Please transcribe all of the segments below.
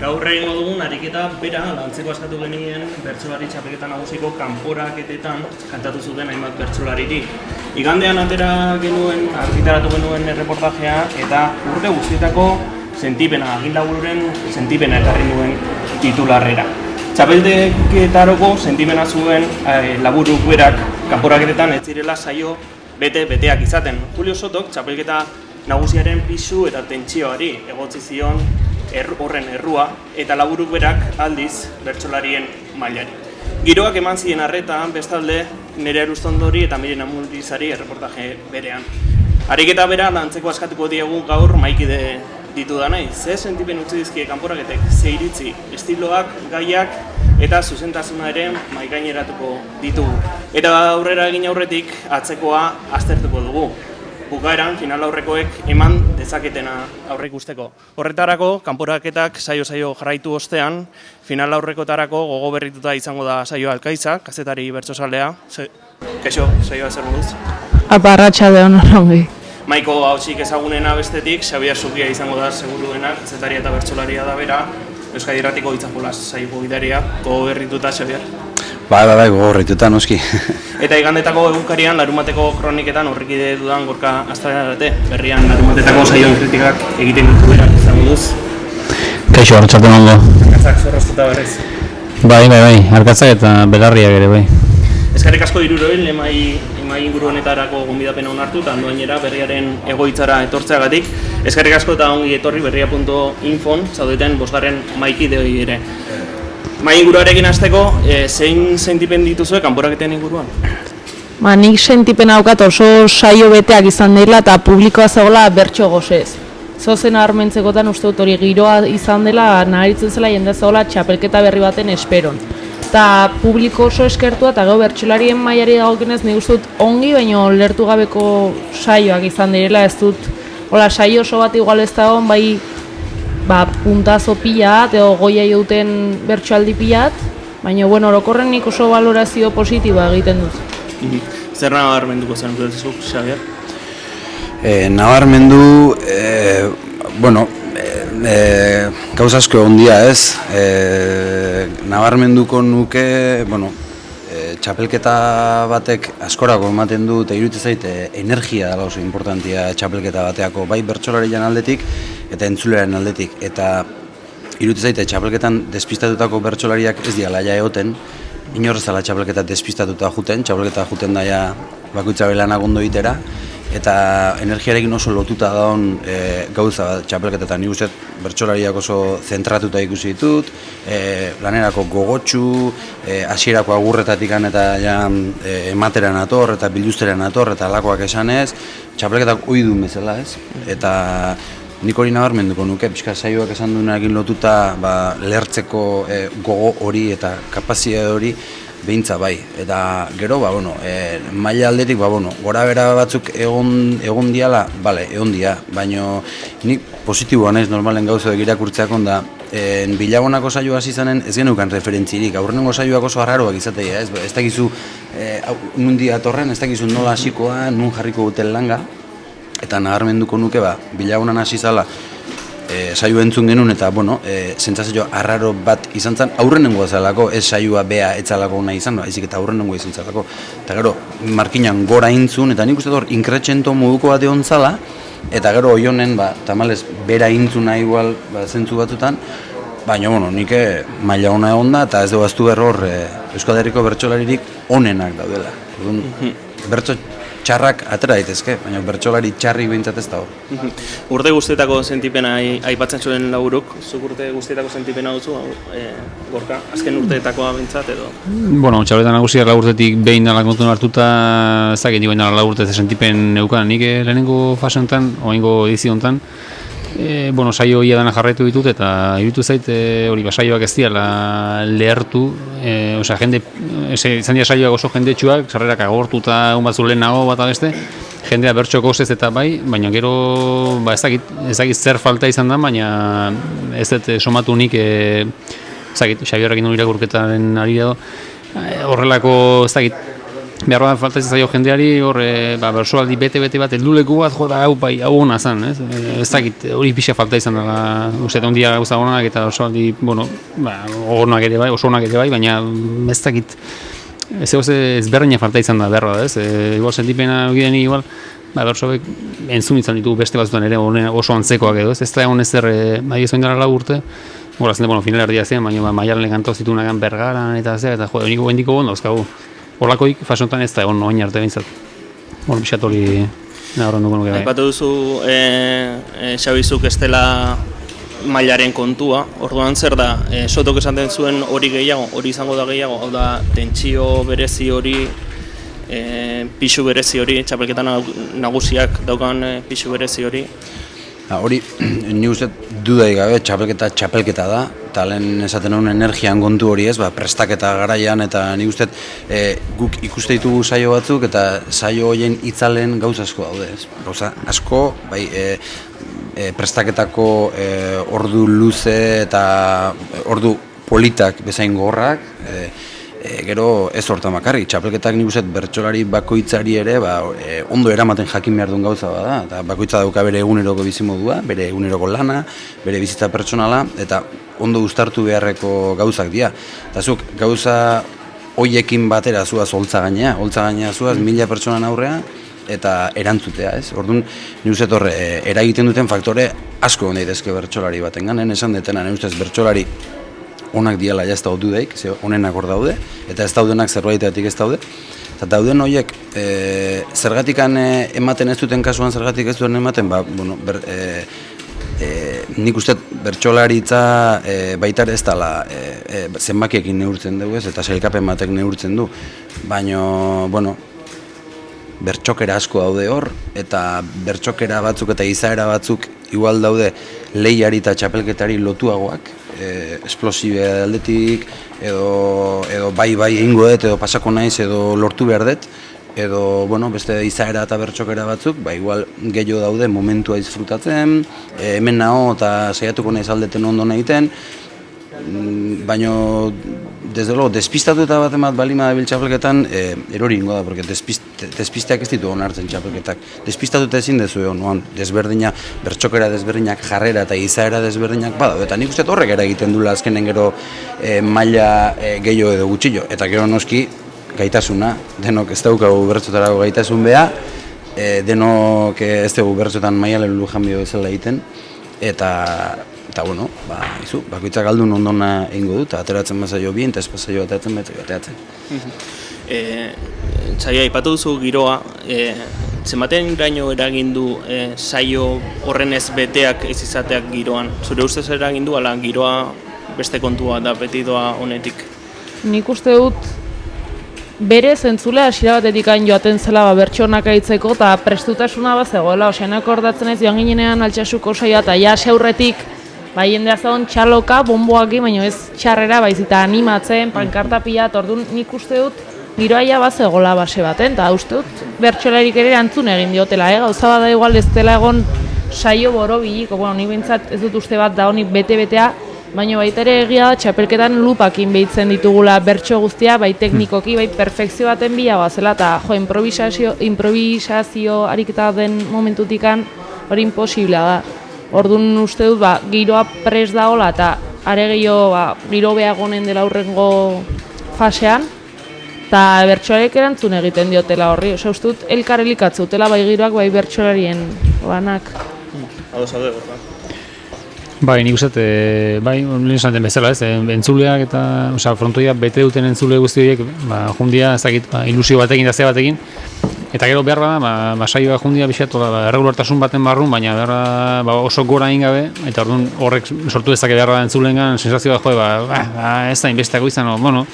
Gaur egingo dugun ariketa bera, lantzeko askatu genien bertsolari txapelketa nagusiko kanporaketetan kantatu zuten hainbat bertsolariri. Igandean atera genuen, argitaratu genuen erreportajea eta urte guztietako sentipena, Aginlabururen sentipena ekarri nuen titularrera. Txapelketaroko sentimena zuen Laburuk berak kanporaketetan ez zirela saio beteak izaten. Julio Sotok txapelketa nagusiaren pisu eta tentsioari egotzi zion horren errua eta Laburuk berak aldiz bertsolarien mailari. Giroak eman ziren arreta, bestalde Nerea Erustondori eta Miren Amurizari erreportaje berean. Ariketa bera lantzeko askatuko diegu gaur maikide ditudanei. Ze sentipen utzi dizkie kanporaketek, ze iritzi, estiloak, gaiak eta zuzentasuna ere maigaineratuko ditugu. Eta aurrera egin aurretik atzekoa aztertuko dugu. Bukaeran, final aurrekoek eman dezaketena aurreikusteko. Horretarako, kanporaketak saio jarraitu ostean, final aurrekotarako gogo berrituta izango da saioa Alkaiza, kazetari bertsozalea. Kaixo, saioa zer moduz? Arratsalde on ongi. Maiko hautsik ezagunena bestetik, Xabier Zukia izango da seguruena, kazetaria eta bertsolaria da bera, Euskadi Irratiko Itzajolas saioko gidaria, gogo berrituta, Xabier? Bai, gogo berrituta, noski. Eta igandetako egunkarian, Larumateko kroniketan horrekide dudan gorka Astrarate, berrian Larumatetako saioen kritikak egiten ditu berak izango duz. Kaixo, arratsalde ondo. Arkatzak zorroztuta berrez. Bai, arkatzak eta belarriak ere, bai. Eskerrik asko hiruroen emai inguru honetarako gonbidapena onartu eta ondoainera berriaren egoitzara etortzeagatik. Eskerrik asko eta ongi etorri berria.infon zaudeten bosgarren maikideoi ere. Mai inguruarekin hasteko, zein sentipen dituzue kanporaketen inguruan? Nik sentipen daukat oso saio beteak izan dela eta publikoa zegoela bertso gozez. Zozen armentzekotan uste dut hori giroa izan dela, naharitzen zela jende zegoela txapelketa berri baten esperon. Eta publiko oso eskertua eta gero bertsolarien mailari dagokenez nik uste dut ongi, baina lertu gabeko saioak izan direla, ez dut saio oso bat igual ez dagoen, bai puntazo pilat edo goia duten bertsoaldi pilat, baina orokorren nik oso valorazio positiboa egiten dut. Zer nabarmenduko zen duzuk, Xabier? Nabarmendu, gauza asko ondia ez, nabarmenduko nuke, txapelketa batek askorako ematen du eta iruditzen zait energia dela oso importantia txapelketa bateako, bai bertsolarian aldetik eta entzuleren aldetik. Eta iruditzen zait txapelketan despistatutako bertsolariak ez dira laia egoten, inorrezala txapelketa despistatuta juten, txapelketa juten daia bakoitza belanak ondo itera, eta energiarekin oso lotuta daun gauza bat txapelketetan. Nik uste bertsolariak oso zentratuta ikusi ditut, lanerako gogotsu, hasierako agurretatik eta emateran ator eta biluzteran ator eta alakoak esanez, txapelketak oidun bezala ez. Eta nik hori nabarmenduko nuke, pixka saioak esan duenarekin lotuta lehertzeko gogo hori eta kapazitate hori behintza bai. Eta gero, maila aldetik, gora bera batzuk egon diala, egon dia, baina nik positiboa naiz normalen gauza irakurtzeak onda, Bilabonako saioa hasi zanen ez genukan referentzirik, aurrenengo saioak oso arraroak izatea, ez dakizu nundi atorren, ez dakizu nola hasikoa, nun jarriko duten langa, eta nabarmenduko nuke, Bilabonan hasi zala, saio entzun genuen eta, sentsazio arraro bat izan zen, aurrenengoa zelako, ez saioa bea etzalako nahi izan, ezik eta aurrenengoa izan zelako. Eta gero, markinan gora intzun, eta nik uste hor, inkretxento moduko bat egon zala, eta gero oionen, tamalez, bera intzuna igual, zentzu batzutan, baina, nik maila ona egon da, eta ez dugu aztu berror Euskal Herriko bertsolaririk onenak daudela. Bertso txarrak atera daitezke, baina bertsolari txarri behintzat ez da hor. Urte guztietako sentipena aipatzen zuen Laburuk, zuk urte guztietako sentipena duzu, gorka, azken urteetakoa behintzat edo? Txapelketa nagusiak laburtetik behin dala kontun hartuta, ez dakit nikoen dala laburte ez sentipen neukan, nik lehenengo fase honetan, oaingo edizio honetan, saio ia dana jarraitu ditut eta iruditu zait hori saioak ez diala lehertu, jende, izan dira saioak oso jendetsuak, sarrerak agortuta egun batzu lehenago bat beste, jendea bertxoko ez eta baina gero ez dakit zer falta izan da, baina ez dut somatu nik, Xabierrekin irakurketaren ari edo, horrelako ez dakit behar bat falta zaio jendeari, hor, bersoaldi bete bat, helduleku bat, jo da, hau hona zen, ez? Ez dakit, hori pixa falta izan dela, uste, ondia gauza honak eta bersoaldi, bueno, onak ere bai, oso onak ere bai, baina ez dakit, ezberdina falta izan da behar bat, ez? Igual sentipena egiten igual, bersoek entzun izan ditugu beste batzutan ere oso antzekoak edo, ez da egon ezer, bai ez oindara 4 urte, gora zen, final erdia zen, baina Maialen kantau zituenagan Bergaran eta zer, eta jo, endiko gonda dauzkagu. Horlakoik fasontan ez da egon oin arte bintzat. Hor pixat hori nahorren dugu nuke bai. Aipatu duzu Xabizuk ez dela mailaren kontua, orduan zer da, Sotok esaten zuen hori gehiago, hori izango da gehiago, hau da, tentsio berezi hori, pixu berezi hori, txapelketan nagusiak daukan pixu berezi hori. Hori, ni uste dudai gabe, txapelketa da, eta lehen esaten hon energian kontu hori ez, prestaketa garaian, eta ni uste guk ikuste ditugu saio batzuk, eta saio horien itzalen gauza asko daude ez. Gauza asko, bai, prestaketako ordu luze eta ordu politak bezain gorrak, gero ez hortan bakarrik, txapelketak nik uste bertsolari bakoitzari ere ondo eramaten jakin behar duen gauza bada, eta bakoitza dauka bere eguneroko bizimodua, bere eguneroko lana, bere bizitza pertsonala, eta ondo uztartu beharreko gauzak dira. Eta zuk gauza hoiekin batera zuaz holtza gainea zuaz 1000 pertsonan aurrean, eta erantzutea, ez? Orduan, ni uste horre, eragiten duten faktore asko daitezke bertsolari batengan, esan detena, ni ustez bertsolari onak diala ja ez da dudeik, ze onenak hor daude, eta ez daudenak zerbaitetik ez daude. Eta dauden horiek, zergatikan ematen ez duten kasuan, zergatik ez duen ematen, nik uste bertsolaritza baita ez dela zenbakiekin neurtzen dugu ez, eta sailkapen batek neurtzen du. Baina, bertsokera asko daude hor, eta bertsokera batzuk eta izaera batzuk igual daude lehiari eta txapelketari lotuagoak, esplosibe aldetik, edo bai egingo dut, edo pasako naiz, edo lortu behar dut, edo beste izaera eta bertsokera batzuk, igual gehiago daude momentua disfrutatzen, hemen naho eta saiatuko naiz aldeten ondo egiten, baina desde luego, despistatu eta bat emat balima dabil txapelketan, erori ingo da, porque despisteak ez ditu onartzen txapelketak. Despistatu eta ezin dezu egon, desberdina, bertxokera desberdinak, jarrera eta izaera desberdinak badau. Eta nik uste horrek egiten dula azkenen gero maila gehiago edo gutxillo. Eta gero noski, gaitasuna, denok ez daukagu bertxotarako gaitasun beha, denok ez dugu bertxotan Maialen Lujan bio bezala egiten, eta bakoitzak aldun ondona egingo du, eta ateratzen bazaio bien, eta espazaio ateratzen. Txaia, aipatu duzu giroa, zenbaten iraino eragin du saio horren ez beteak ez izateak giroan? Zure ustez eragin du, ala giroa beste kontua da beti doa honetik? Nik uste dut bere zentzulea hasiera batetik joaten zela bertsonak aitzeko eta prestutasuna bazegoela, osenak ordatzen ez joan ginenean Altsaxuko saioa eta ja aurretik jendea zagon txaloka, bonboaki, baina ez txarrera, eta animatzen, pankarta pilat, orduan nik uste dut giroa ja bazegoela base baten, eta uste dut bertsolarik ere erantzun egin diotela, gauza bada igual ez dela egon saio borobiliko, nik behintzat ez dut uste bat da honik bete-betea, baina baita ere egia da txapelketan lupakin behitzen ditugula bertso guztia, bai teknikoki, bai perfekzio baten bila bazela, eta improvisazio ariketa den momentutikan hori imposiblea da. Orduan uste dut, giroa prest dagoela eta are gehiago giro behagonen dela aurrengo fasean, eta bertsolarek erantzun egiten diotela horri. Uste dut, elkar elikatze dutela bai giroak, bai bertsolarien lanak. Hau zaude, gorda. Bai, nik uste, lehen esaten bezala, entzuleak eta frontoia bete duten entzule guzti horiek, jundia, ilusio batekin da ze batekin, eta gero behar bada, saioa jundia bixatu erregulartasun baten barrun, baina behar oso gora egin gabe, eta orduan horrek sortu dezake behar bada entzulengan, sensazioa ez da inbesteako izan,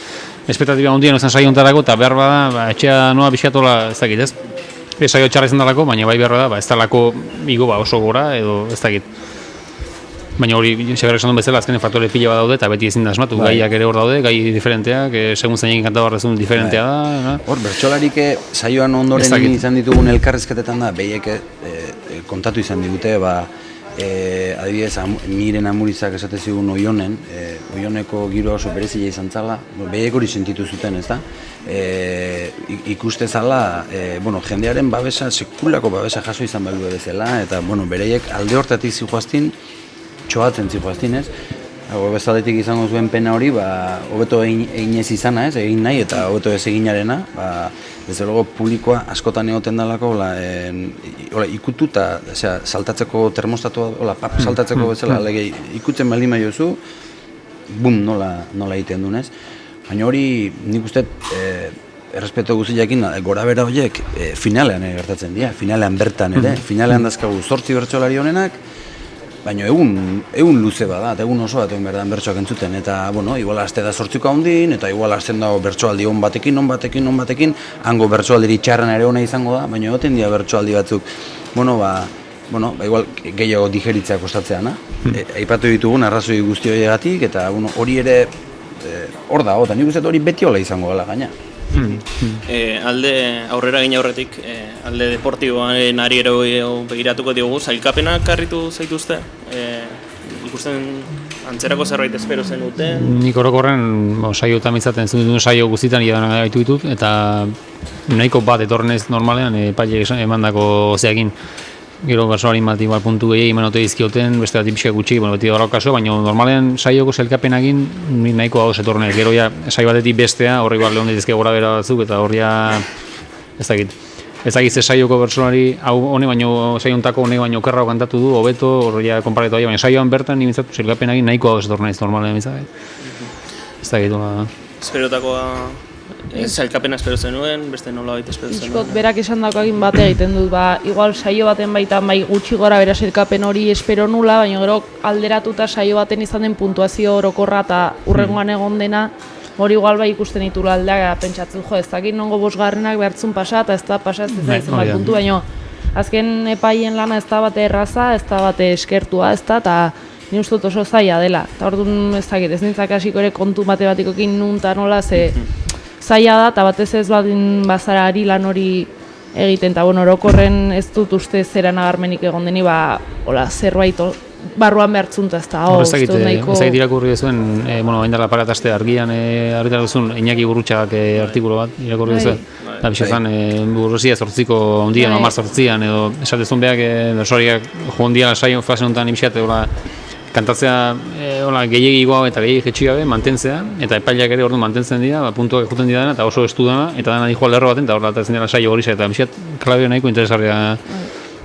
espetatiba hundien zen saio ontarako, eta behar bada, etxea noa bixatola ez dakit, ez? Saio txarra izan dalako, baina bai behar bada, ez dalako igo oso gora, edo ez dakit. Baina hori, segarrak esan duen bezala, azkenen faktore pila bat daude, eta beti ezin da asmatu, gaiak ere hor daude, gai diferenteak, segun zainekin kanta barrezun diferentea da. Hor, bertsolarik saioan ondoren izan ditugun elkarrezketetan da, behiek kontatu izan digute, adibidez, Miren Amurizak esate zigun Oionen, Oioneko giroa oso berezia izan zala, behiek hori sentitu zuten, ez da? Ikuste zala, jendearen babesa, sekulako babesa jaso izan badu bezala, eta bereiek alde hortatik zijoaztin, txoatzen zijoaztin, ez? Bezaletik izango zuen pena hori, hobeto egin ez izana, ez, egin nahi, eta hobeto ez eginarena, desde luego publikoa askotan egoten dalako, ikutu eta saltatzeko termostatua, saltatzeko bezala, ikutzen baldin maiozu, bum, nola egiten dunez. Baina hori, nik uste, errespeto guztiakin, gora bera horiek finalean gertatzen dira, finalean bertan ere, finalean dazkagu 8 bertsolari honenak, baina egun luze bada, eta egun oso bat egun berdan bertsoak entzuten, eta, igual aste da 8ko handin, eta igual asten dago bertsoaldi on batekin, hango bertsoaldiri txarran ere ona izango da, baina egoten dira bertsoaldi batzuk, igual gehiago digeritza kostatzeana, aipatu ditugun arrazoi guzti horiegatik, eta hori ere hor dago, eta nik uste hori beti hola izango gala gaina. Alde aurrera gine aurretik, alde deportiboaren ari ero begiratuko diogu, sailkapenak karritu zaituzte? Ikusten antzerako zerbait espero zenuten? Nik orokorren saio eta mitzaten zuen saio guztietan iadan gaitu ditut, eta nahiko bat etornez normalean epaileek emandako zeakin. Gero bersolari bat igual puntu gehiagin eman ote dizkioten, beste bat pixka gutxi, beti horrela kaso, baina normalean saioko sailkapenakin nahiko hau zetornez. Gero ja saio batetik bestea, horri bar lehon dituzke gora bera batzuk, eta horria ez dakit ze saioko bersolari hau hone baino saiontako hone baino okerrago kantatu du, hobeto, horria konparetu baina saioan bertan nimintzatu sailkapenakin nahiko hau zetornez normalean bizabet. Ez dakit hola. Esperotakoa sailkapena espero zenuen, beste nola baita espero zenuen? Iskot, berak esan dakoagin bat egiten dut, igual saio baten baitan gutxi gora bera sailkapen hori espero nula, baina gero alderatuta saio baten izan den puntuazio orokorra eta urrengoan egon dena, hori igual ikusten ditula aldeak pentsatzen, ez dakit nongo 5garrenak behartzun pasa, eta ez da pasa ez da izan bat puntu, baina azken epaien lana ez da bate erraza, ez da bate eskertua, ez da, eta ni uste oso zaila dela. Eta orduan ez dakit, ez nintzak hasiko ere kontu matematikokin nunta nola, ze zaila da, eta batez ez bazara ari lan hori egiten, eta orokorren ez dut uste zera nagarmenik egon deni, zerbait barruan behartzunta ez da, uste nahiko... Ez dakit irakurri duzuen, hain paratazte argian argitaratu zuen Iñaki Gurrutxagak artikulo bat irakurri duzuen. Eta bixetan, burruzia 8ko ondian, 18an, edo esatezun behak, bersoriak jondian saio fase honetan ibixat, kantatzea gehiagikoa eta gehiagik jetxi gabe mantentzea, eta epaileak ere orduan mantentzen dira, puntuak juten dira eta oso estu dana, eta dana dijoa lerro baten, eta horretatzen dira saio hori eta bixat klabeo nahiko interesgarria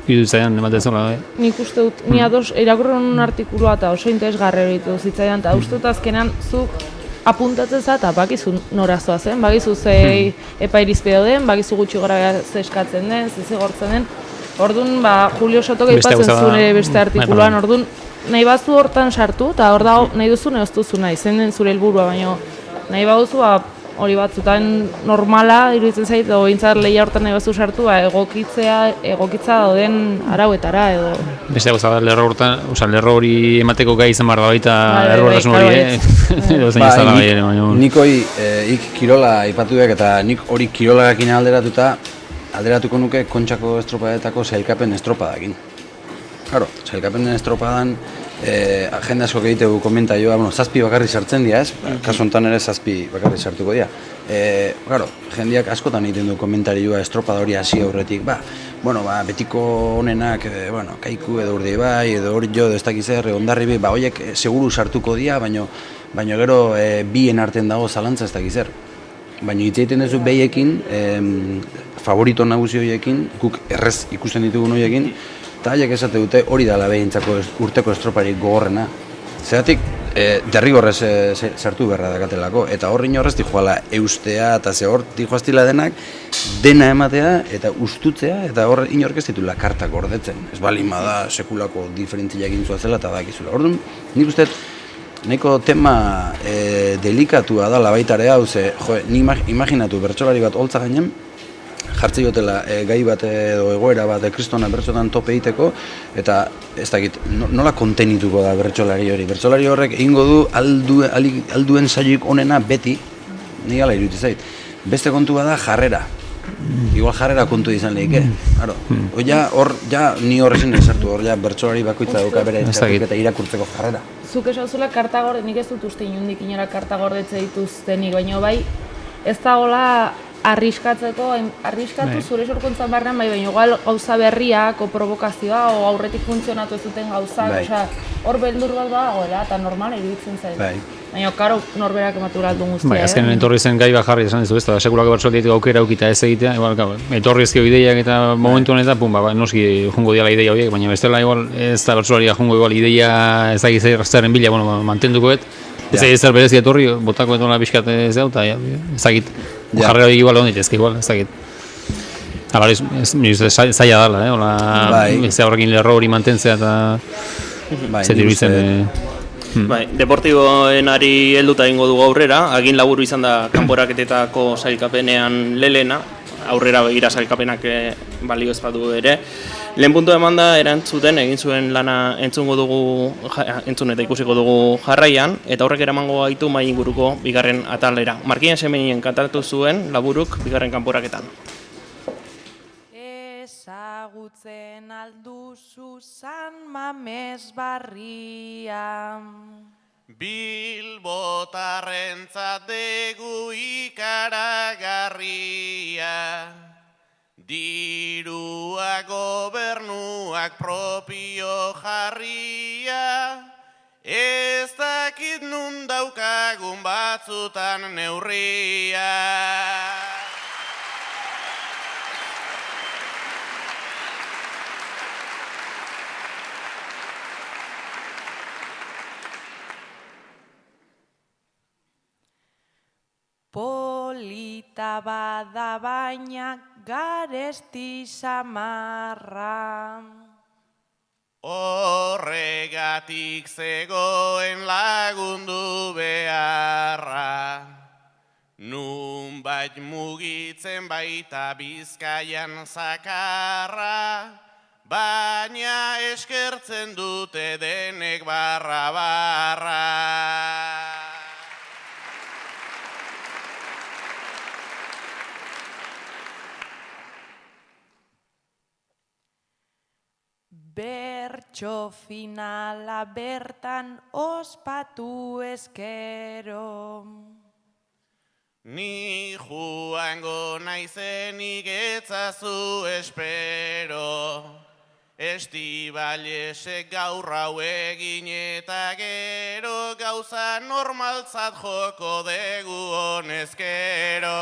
iruditzaidan ematen zola. Nik uste dut, ni ados irakurren artikulua eta oso interesgarri horitu zitzaidan, eta uste dut azkenean zuk apuntatzen za eta bakizu norazoa zen, bakizu ze epairizpeo den, bakizu gutxi gora zeskatzen den, zizigortzen den. Orduan, Julio Sotok aipatzen zuen beste artikuluan, orduan, nahi bazu hortan sartu, eta hor dago nahi duzu, nahi duzu nahi, zen den zure helburua, baina nahi baduzu hori batzutan normala iruditzen zait, edo bintzat lehia hortan nahi bazu sartu, egokitza dauden arauetara, edo... Beste gauza da, lerro hori emateko gai izan behar da baita errortasun hori, edo zein ez dala bai ere, baina... Nik hori kirola ipatu dek, eta nik hori kirolagakin alderatuko nuke Kontxako estropadetako sailkapen estropadakin. Claro, sailkapen estropadan jende asko egitegu komentaioa, zazpi bakarri sartzen dira, ez? Kasu honetan ere zazpi bakarri sartuko dira. Claro, jendeak askotan egiten du komentarioa estropada hori hasi aurretik, betiko honenak, Kaiku edo Urdaibai, edo Orio, edo ez dakiz zer, Hondarribi, horiek seguru sartuko dira, baina gero bien artean dago zalantza ez dakiz zer. Baina hitz egiten duzu behiekin, favorito nagusi horiekin, guk errez ikusten ditugun horiekin, eta haiek esate dute hori dela behintzako urteko estroparik gogorrena. Zeratik, derrigorrez sartu beharra dakatelako, eta horri horrez dijoala eustea eta ze hor dijoaztila denak, dena ematea eta ustutzea, eta hor inork ez ditula kartak gordetzen. Ez balin bada sekulako diferentzia egin zuazela eta dakizula. Orduan, nik uste, nahiko tema delikatua da baitare hau, ze, ni imaginatu bertsolari bat holtza gainen, jartzi gotela gai bat edo egoera bat kristona bertsotan tope egiteko, eta ez dakit, nola kontenituko da bertsolari hori. Bertsolari horrek egingo du alduen saioik onena beti, nik ala iruditzen zait. Beste kontua da jarrera. igual jarrera kontu izan lehike. Claro. Hor ni horrezen esartu, hor bertsolari bakoitza dauka bere eta irakurtzeko jarrera. Zuk esazula karta gorde, nik ez dut uste inundik inora karta gordetze dituztenik, baina bai, ez da gola arriskatu zure sorkuntzan barrean, baina igual gauza berriak, o provokazioa, o aurretik funtzionatu ez duten gauzak, osea, hor beldur bat dagoela, eta normal iruditzen zaiz. Baina, karo, norberak ematu aldun guztia, Bai, azken etorri zen gai bat jarri esan dizu, ez da, sekulako bertsolaritik aukera aukita ez egitea, igual, etorri ezkio ideiak eta momentu honetan, noski jungo diala ideia horiek, baina bestela igual, ez da bertsolaria jungo igual ideia ez da zerren bila, mantenduko ez zer berezi etorri, botako etola pixkat ez dut, eta ez dakit, jarrera hori igual hondit ezke igual, ez dakit. Hala, zaila dala, ez da horrekin lerro hori mantentzea eta zetiruitzen. Deportiboenari helduta egingo dugu aurrera, agin laburu izan da kanporaketetako sailkapenean lelena, aurrera begira sailkapenak balio ez badu ere. Lehen puntu eman da erantzuten, egin zuen lana entzun eta ikusiko dugu jarraian, eta horrek eramango gaitu mai inguruko bigarren atalera. Markinen Semenien kantatu zuen laburuk bigarren kanporaketan. Ezagutzen alduzu San Mames barria, Bilbotarrentzat degu ikaragarria, dirua gobernuak propio jarria, ez dakit nun daukagun batzutan neurria. Polita bada baina garesti samarra, horregatik zegoen lagundu beharra, nunbait mugitzen baita Bizkaian zakarra, baina eskertzen dute denek barra. Bertso finala bertan ospatu ezkero, ni joango naizenik etzazu espero, Estibalesek gaur hau egin eta gero gauza normaltzat joko degu honezkero.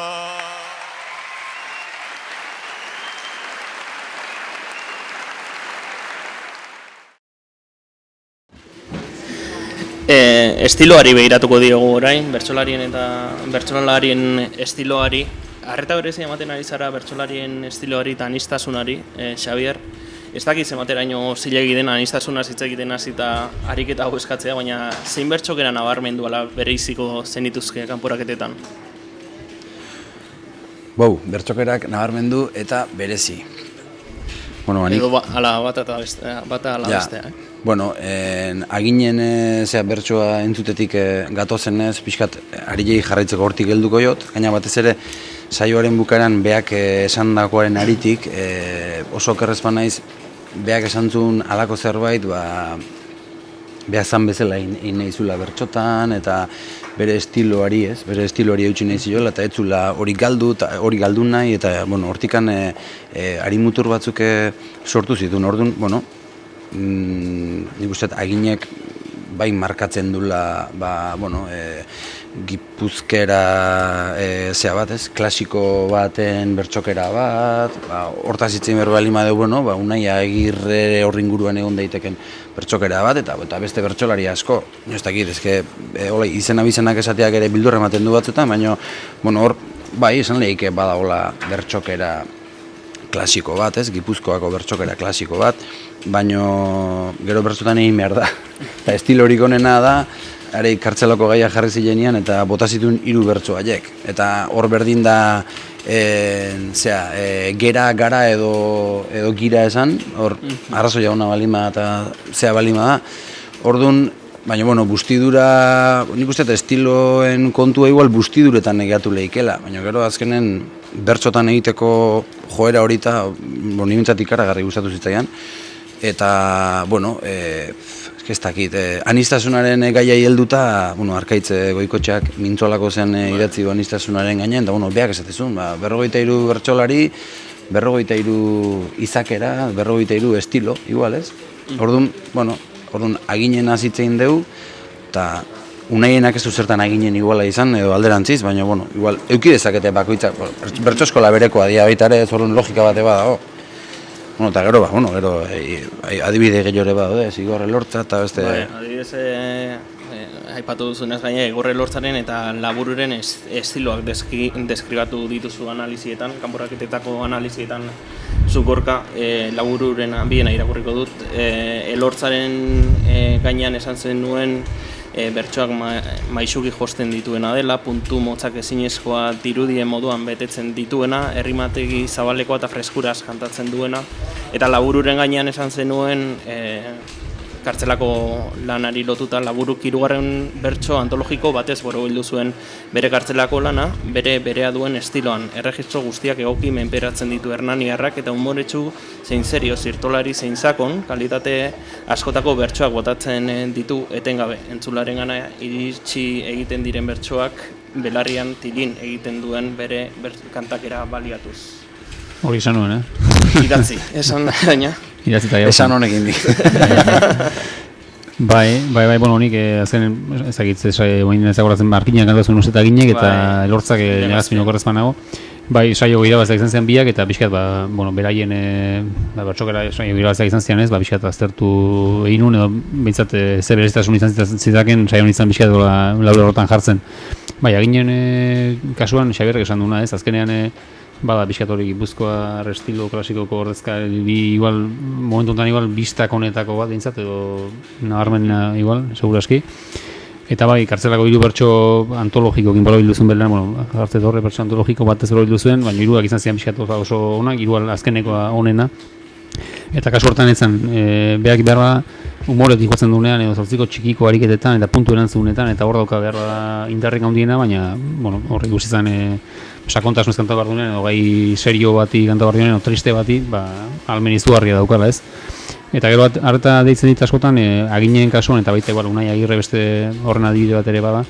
Estiloari begiratuko diogu orain, bertsolarien eta bertsolarien estiloari. Arreta berezi ematen ari zara bertsolarien estiloari eta anistasunari, Xabier. Ez dakit zemateraino zilegi den anistasunaz hitz egiten hasita ariketa hau eskatzea, baina zein bertsokera nabarmendu ala bereiziko zenituzke kanporaketetan? Bertsokerak nabarmendu eta berezi. Edo bata ala bestea. Aginen bertsoa entzutetik gatozenez, pixkat arilei jarraitzeko hortik helduko jot, gaina batez ere saioaren bukaeran beak esan dakoaren aritik, oso okerrezpan naiz, beak esan zuen alako zerbait, beak zan bezala egin nahi zula bertxotan, eta bere estiloari eutxi nahi ziola, eta ez zula hori galdu nahi, eta hortikan harimutur batzuk sortu zituen, orduan, nik uste aginek bai markatzen dula, gipuzkera zea bat, klasiko baten bertxokera bat, hortaz hitzen berbalima dugu, Unai Agirre horri inguruan egon daiteken bertxokera bat, eta beste bertsolari asko, ez dakit, izena-bizenak esateak ere bildurra ematen du batzutan, baina hor, bai, esan lehike badagola bertxokera klasiko bat, Gipuzkoako bertxokera klasiko bat, baina gero bertzotan egin behar da. Eta estilo horik onena da, kartzelako gaia jarri zilenean eta bota zituen 3 bertso haiek. Eta hor berdin da, gera, gara edo gira esan, hor arrazoia ona balima eta zea balima da. Orduan, baina, bustidura, nik uste eta estiloen kontua igual bustiduretan negatu lehikela, baina gero azkenen bertsotan egiteko joera hori eta nimentzat ikaragarri gustatu zitzaian. Eta, bueno, ez dakit, anistasunaren gaiai helduta, Arkaitz Goikotxeak mintzolako zen idatzi du anistasunaren gainean, eta, beak esatezun, 43 bertsolari, 43 izakera, 43 estilo, igual, ez? Orduan, aginen azitzein dugu, eta unaienak ez du zertan aginen iguala izan, edo alderantziz, baina, igual, euki dezakete bakoitzak, bertso eskola berekoa dia baita ere, ez orduan logika bate badago. Eta gero, adibide gehiore badaude, Igor Elortza eta beste... Adibidez, aipatu duzunez gaina, Igor Elortzaren eta Labururen estiloak deskribatu dituzu analizietan, kanporaketetako analizietan Zukorka, Labururen biena irakurriko dut. Elortzaren gainean esan zen nuen bertsoak maisuki josten dituena dela, puntu motzak ezinezkoa dirudien moduan betetzen dituena, errimategi zabalekoa eta freskuraz kantatzen duena, eta Labururen gainean esan zenuen kartzelako lanari lotuta Laburuk 3. bertso antologiko batez borobildu zuen bere kartzelako lana, berea duen estiloan, erregistro guztiak egoki menperatzen ditu hernaniarrak eta umoretsu zein serio, zirtolari zein sakon, kalitate askotako bertsoak botatzen ditu etengabe. Entzularen gana iritsi egiten diren bertsoak belarrian tilin egiten duen bere kantakera baliatuz. Hori esan nuen, Idatzi, esan gaina. Esan honekin di. Bai, nik azken ezagoratzen markinak kantazuen usteta ginek eta Elortzak negazpino korrezpan nago. Bai, saio irabazak izan zian biak eta pixkat, beraien bertxokera saio irabazak izan zian ez, pixkat aztertu egin nun, edo bintzat ze berezitasun izan zitaken saio izan pixkat laure horretan jartzen. Bai, aginen kasuan Xabierrek esan duna ez, azkenean bada pixkat hori Gipuzkoa estilo klasikoko ordezkari igual, momentu honetan igual bistak honetako bat dintzat, edo nabarmen igual, seguraski. Eta bai, kartzelako 3 bertso antologikokin borobildu zuen belean, jartze horre bertso antologiko bat ez borobildu zuen, baina 3 izan zian pixkat oso onak, 3 azkenekoa onena. Eta kasu hortan etzen, behak behar humoretik jotzen duenean, edo zortziko txikiko ariketetan eta puntu erantzunetan, eta hor dauka behar indarrik handiena, baina horre guztizan sakontasunez kanta behar duenean, edo gai serio bati kanta behar duenean, edo triste bati, almen izugarria daukala ez. Eta gero harta deitzen dit askotan, aginen kasuan, eta baita Unai Agirre beste horren adibide bat ere bada,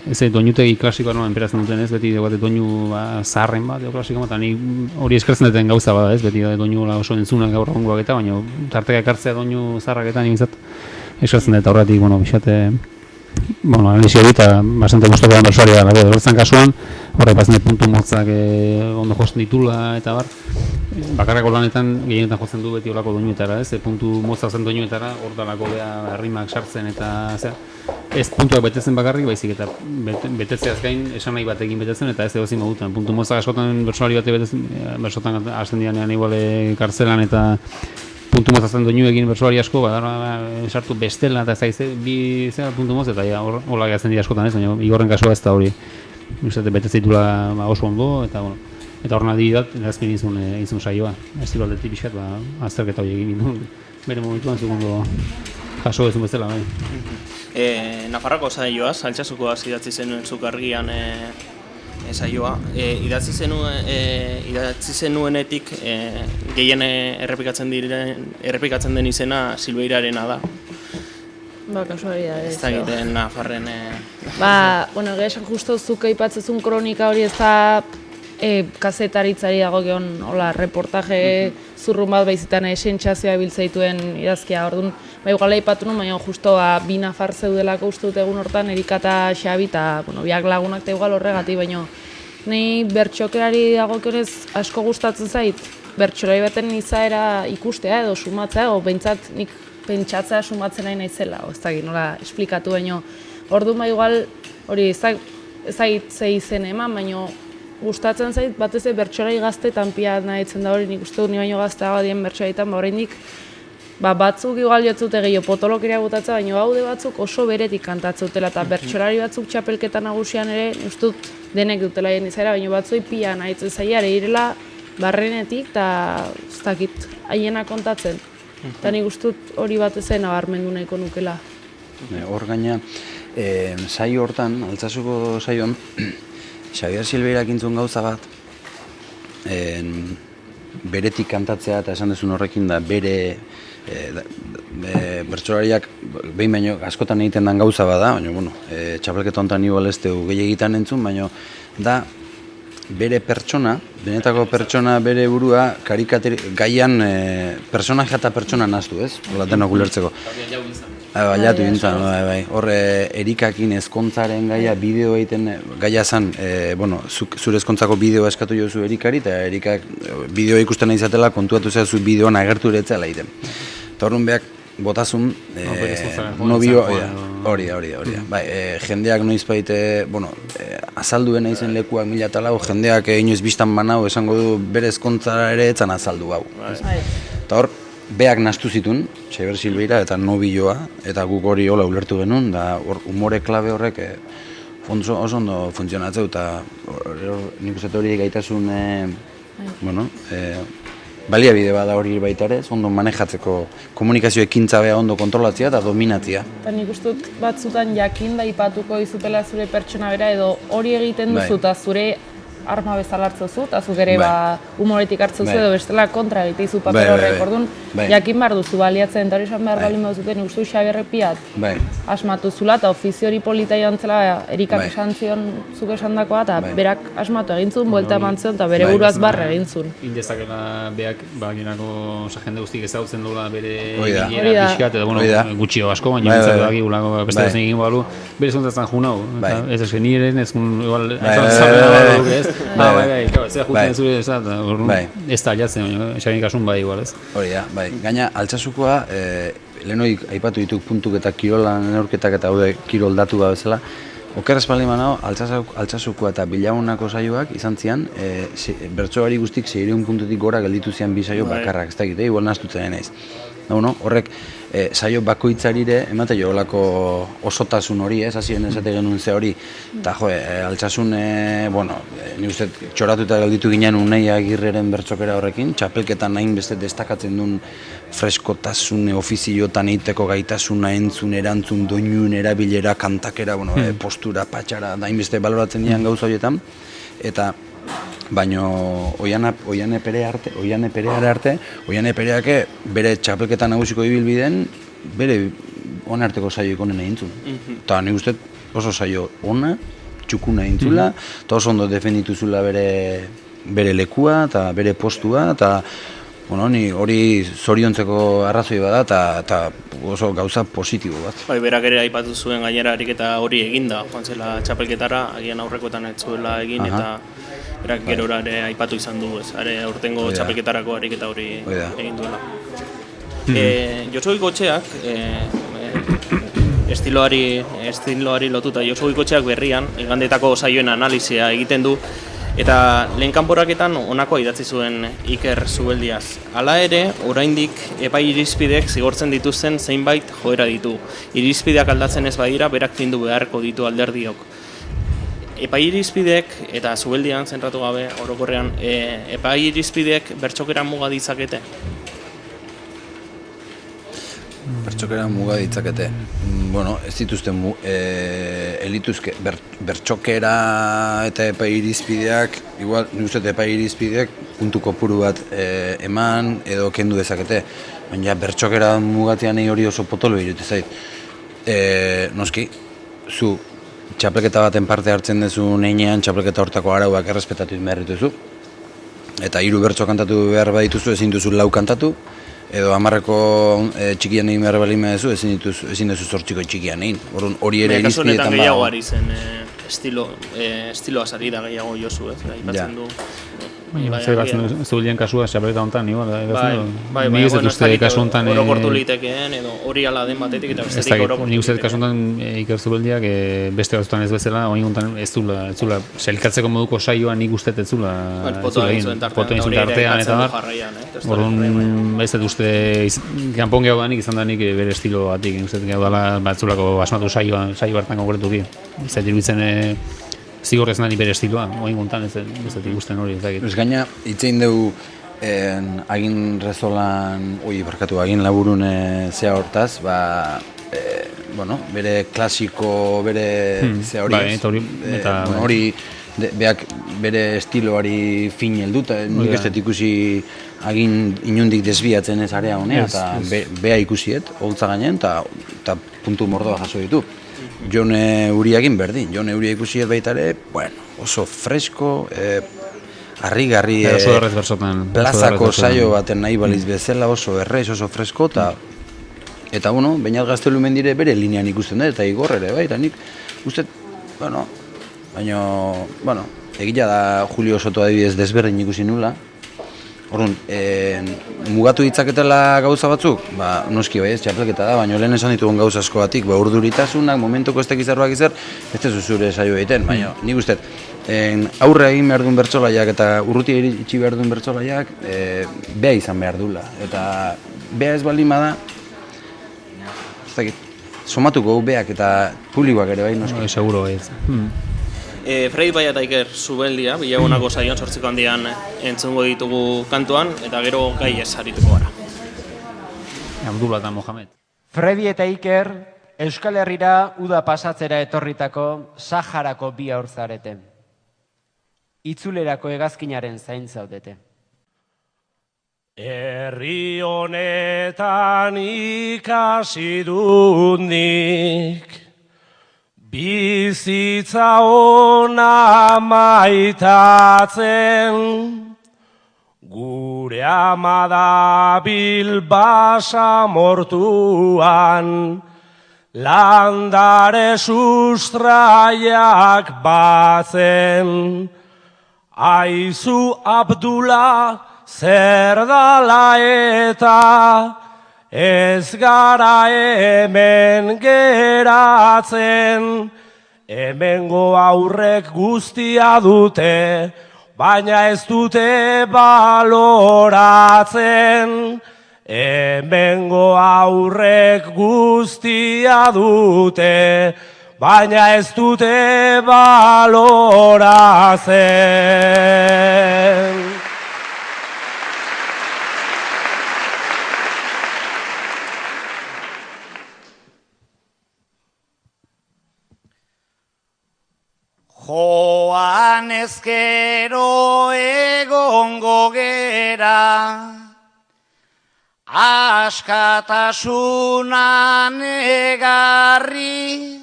ez doinutegi klasikoa noa enperatzen duten ez, beti doinu zaharren bat, klasikoa bat, hori eskertzen duten gauza bada ez, beti doinu oso entzunak gaur egungoak eta, baina tarteka ekartzea doinu zaharrak eta nintzat eskertzen dut horretik, bixate, analizi hori eta bastante gustoko da bertsoaria da, Elortzan kasuan, horrek bazen puntu motzak ondo josten ditula eta bar, bakarrako lanetan gehienetan jotzen du beti olako doinuetara, ez, puntu motza zen doinuetara, hor dalako beha rimak sartzen eta ez puntuak betetzen bakarrik, baizik eta betetzeaz gain esan nahi batekin betetzen eta ez egozin modutan. Puntu motzak askotan bertsolari bate betetzen, bertsotan hasten dianean iguale kartzelan eta puntu mozatzen doinuekin bertsolari asko, sartu bestela eta ez bi puntu motz eta hola gehatzen dira askotan ez, baina Igorren kasua ez da hori betetzen ditula oso ondo eta eta hor nadi dat, erazpin izun saioa, estilo aldetik pixkat, azterketa hori egin gindun, bere momentuan segundo jaso ezun bezala, bai. Nafarroko saioaz, Altsazukoaz idatzi zenuen zuk argian saioa. Idatzi zenuenetik gehien errepikatzen den izena Silveirarena da. Kasualidad. Ez da egiten Nafarren... Esan justo zuk aipatzezun kronika hori ez da kazetaritzari dagokion reportaje zurrun bat baizitan esentzazioa biltzeituen idazkia. Orduan, igual aipatu nun, baina justo bi Nafar zeudelako uste dut egun hortan, Erika eta Xabi, eta biak lagunak eta igual horregatik, baina nahi bertxokerari dagokionez asko gustatzen zait, bertxolari baten izaera ikustea edo sumatzea, edo behintzat nik pentsatzea sumatzen nahi naizela, ez dakit nola esplikatu, baina orduan igual hori ezagit ze izen eman, baina gustatzen zait batez bertsolari gazte tanpia nahitzen da hori, nik uste dut ni baino gazteagoa dien bertsolaritan, oraindik batzuk igual jotzute gehiago potolokeria botatza, baina gaude batzuk oso beretik kantatzen dutela, eta bertsolari batzuk txapelketa nagusian ere, uste dut denek dutela hien izaera, baina batzui pia nahitzen zaila, ere irela barrenetik, eta ez dakit haiena kontatzen. Eta nik uste dut hori batez nabarmendu nahiko nukela. Hor gaina, saio hortan, Altsasuko saioan, Xabier Silveirak intzun gauza bat, beretik kantatzea eta esan dezun horrekin da bere bertsolariak behin baino askotan egiten den gauza bada, baina bueno, txapelketa honetan igual ez dugu gehiagitan entzun, baina da bere pertsona, benetako pertsona bere burua gaian personaje eta pertsona naztu, ez? Hola denok ulertzeko. Baiatu gintzen, bai. Hor Erikakin ezkontzaren gaia bideo egiten, gaia zan, zure ezkontzako bideoa eskatu jozu Erikari, eta Erikak bideoa ikusten nahi izatela kontuatu zehazu bideoan agertu eretzela egiten. Eta horren behak botazun, nobio, hori da. Bai, jendeak noiz baite, azalduen izen lekuak 1004, jendeak inoiz biztan banau esango du bere ezkontzara ere etzan azaldu hau. Eta hor, beak nastu zitun, Xabier Silveira eta nobioa, eta guk hori hola ulertu genuen, da humore klabe horrek oso ondo funtzionatzeu, eta nik uste hori gaitasun, baliabide bada hori baita ere, ondo manejatzeko komunikazio ekintza beha ondo kontrolatzea eta dominatzea. Eta nik uste dut batzutan jakin da ipatuko izutela zure pertsona bera, edo hori egiten duzu eta zure arma bezala hartzu zu, eta zuk ere humoretik hartzu zu, edo bestela kontra egite izu paper horrek, orduan jakin behar duzu baliatzen, eta hori esan behar balin behar nik uste Xabierrek piat asmatu zula, eta ofizio hori polita joan zela Erikak esan zion zuk esan dakoa, eta berak asmatu egin zuen, buelta eman zion, eta bere buruaz barra egin zuen. Indezakela beak, ginako jende guztik ezagutzen duela bere ginera pixkat, eta gutxio asko, baina nintzen daki gulako beste zen egin balu, bere zontatzen junau, ez eski niren, ez ez juten zure ez da aldatzen, esagenik asun bai igual, ez? Hori da, bai. Gaina, Altsasukoa, lehenoik aipatu dituk puntuk eta kirolan neurketak eta haude kirol datu bezala, okerrez bali manao, Altsasukoa eta Bilagunako saioak izan zian, bertsoari guztik 600 puntutik gora gelditu zian bi saio bakarrak, ez da egite, igual nahaztutzen naiz. Horrek, saio bakoitzarire emate jo olako osotasun hori, ez, hasien esate genuen ze hori, eta Altsasun, ni uste txoratuta gelditu ginen Unai Agirreren bertsokera horrekin, txapelketan hain beste destakatzen duen freskotasun, ofiziotan egiteko gaitasuna, entzun, erantzun, doinun, erabilera, kantakera, postura, patxara, hain beste baloratzen dian gauza horietan, eta baina Oiane Pereak bere txapelketa nagusiko ibilbideen bere onarteko saioik onen egin zuen. Eta nik uste oso saio ona, txukuna egin zula, eta oso ondo defendituzula bere lekua eta bere postua, eta ni hori zoriontzeko arrazoi bada eta oso gauza positibo bat. Bai, berak ere aipatu zuen gainera ariketa hori eginda, joan zela txapelketara, agian aurrekoetan ez zuela egin, eta berak gerora ere aipatu izan du, ez, aurtengo txapelketarako ariketa hori egin duela. Josu Goikotxeak, estiloari lotuta, Josu Goikotxeak berrian, igandetako saioen analizia egiten du, eta lehen kanporaketan honakoa idatzi zuen Iker Zubeldiaz. Hala ere, oraindik epai irizpideek zigortzen dituzten zeinbait joera ditu. Irizpideak aldatzen ez badira, berak findu beharko ditu alderdiok. Epai irizpideek, eta Zubeldian zentratu gabe orokorrean, epai irizpideek bertxokera muga ditzakete? Bertxokera muga ditzakete. Ez dituzten elituzke bertxokera eta epai irizpideak, igual, nik uste epai irizpideak puntu kopuru bat eman edo kendu dezakete. Baina bertxokera mugatean hori oso potolo irutu zait. Noski, zu txapelketa baten parte hartzen duzu neinean, txapelketa hortako arauak errespetatu behar dituzu. Eta 3 bertso kantatu behar badituzu, ezin duzu 4 kantatu. Edo 10ko txikian egin behar balin duzu, ezin duzu 8ko txikian egin. Hori ere irizpidetan badago. Gehiago ari zen estiloa sari da gehiago Josu, ez? Aipatzen du. Zubeldian kasua, txapelketa honetan, bai, kasu honetan orokortu litekeen, edo hori ala den batetik eta bestetik orokortu litekeen. Nik uste kasu honetan Iker Zubeldiak beste batzutan ez bezala, hori honetan ez zula, selkatzeko moduko saioa nik uste ez zula egin, poto egin zuen tartean eta bar. Orduan ez dut uste, kanpon gehiago danik izan danik bere estilo batik, nik uste gehiago dala batzulako asmatu saio hartan konkretuki. Ez dut iruditzen zigorrez nahi bere estiloa, oin gontan ez dut ikusten hori ez dakit. Gaina, itzein dugu Agin Rezolan, Agin Laburun zea hortaz, bere klasiko, bere zea hori ez. Hori beak bere estiloari fin helduta, nik ez dut ikusi agin inundik desbiatzen ez area honea, eta bea ikusiet, holtza gainen, eta puntu mordoa jaso ditu. Jone Uriakin berdin, Jone Uria ikusiet baita ere, bueno, oso fresko, harrigarri, plazako saio baten nahi baliz bezala, oso errez, oso fresko, eta bueno, Beñat Gaztelumendire bere linean ikusten da, eta Igor ere, bai, eta nik uste, bueno, baina, egia da Julio Soto adibidez desberdin ikusi nula. Orduan, mugatu ditzaketela gauza batzuk, noski bai ez, txapelketa da, baina lehen esan ditugun gauza asko batik, urduritasunak, momentoko ez tekizarroak izar, ez tezu zure saio egiten, baina nik uste, aurre egin behar duen bertsolaiak eta urruti itxi behar duen bertsolaiak, bea izan behar dula, eta bea ez baldin bada, ez dakit, somatuko beak eta publikoak ere bai, noski. Seguro bai ez. Frei Baia eta Iker Zubeldia, bilagunako saion sortziko handian entzungo ditugu kantuan, eta gero gai ez arituko gara. Abdullah eta Mohamed. Fredi eta Iker Euskal Herrira uda pasatzera etorritako Saharako bi haur zarete. Itzulerako hegazkinaren zain zaudete. Herri honetan ikasi dut nik, bizitza ona maitatzen, gure ama da Bilbasa mortuan, landare sustraiak batzen. Aizu Abdullah zer dala eta ez gara hemen geratzen, hemengo aurrek guztia dute, baina ez dute baloratzen. Hemengo aurrek guztia dute, baina ez dute baloratzen. Joan ezkero egongo gera, askatasunan egarri,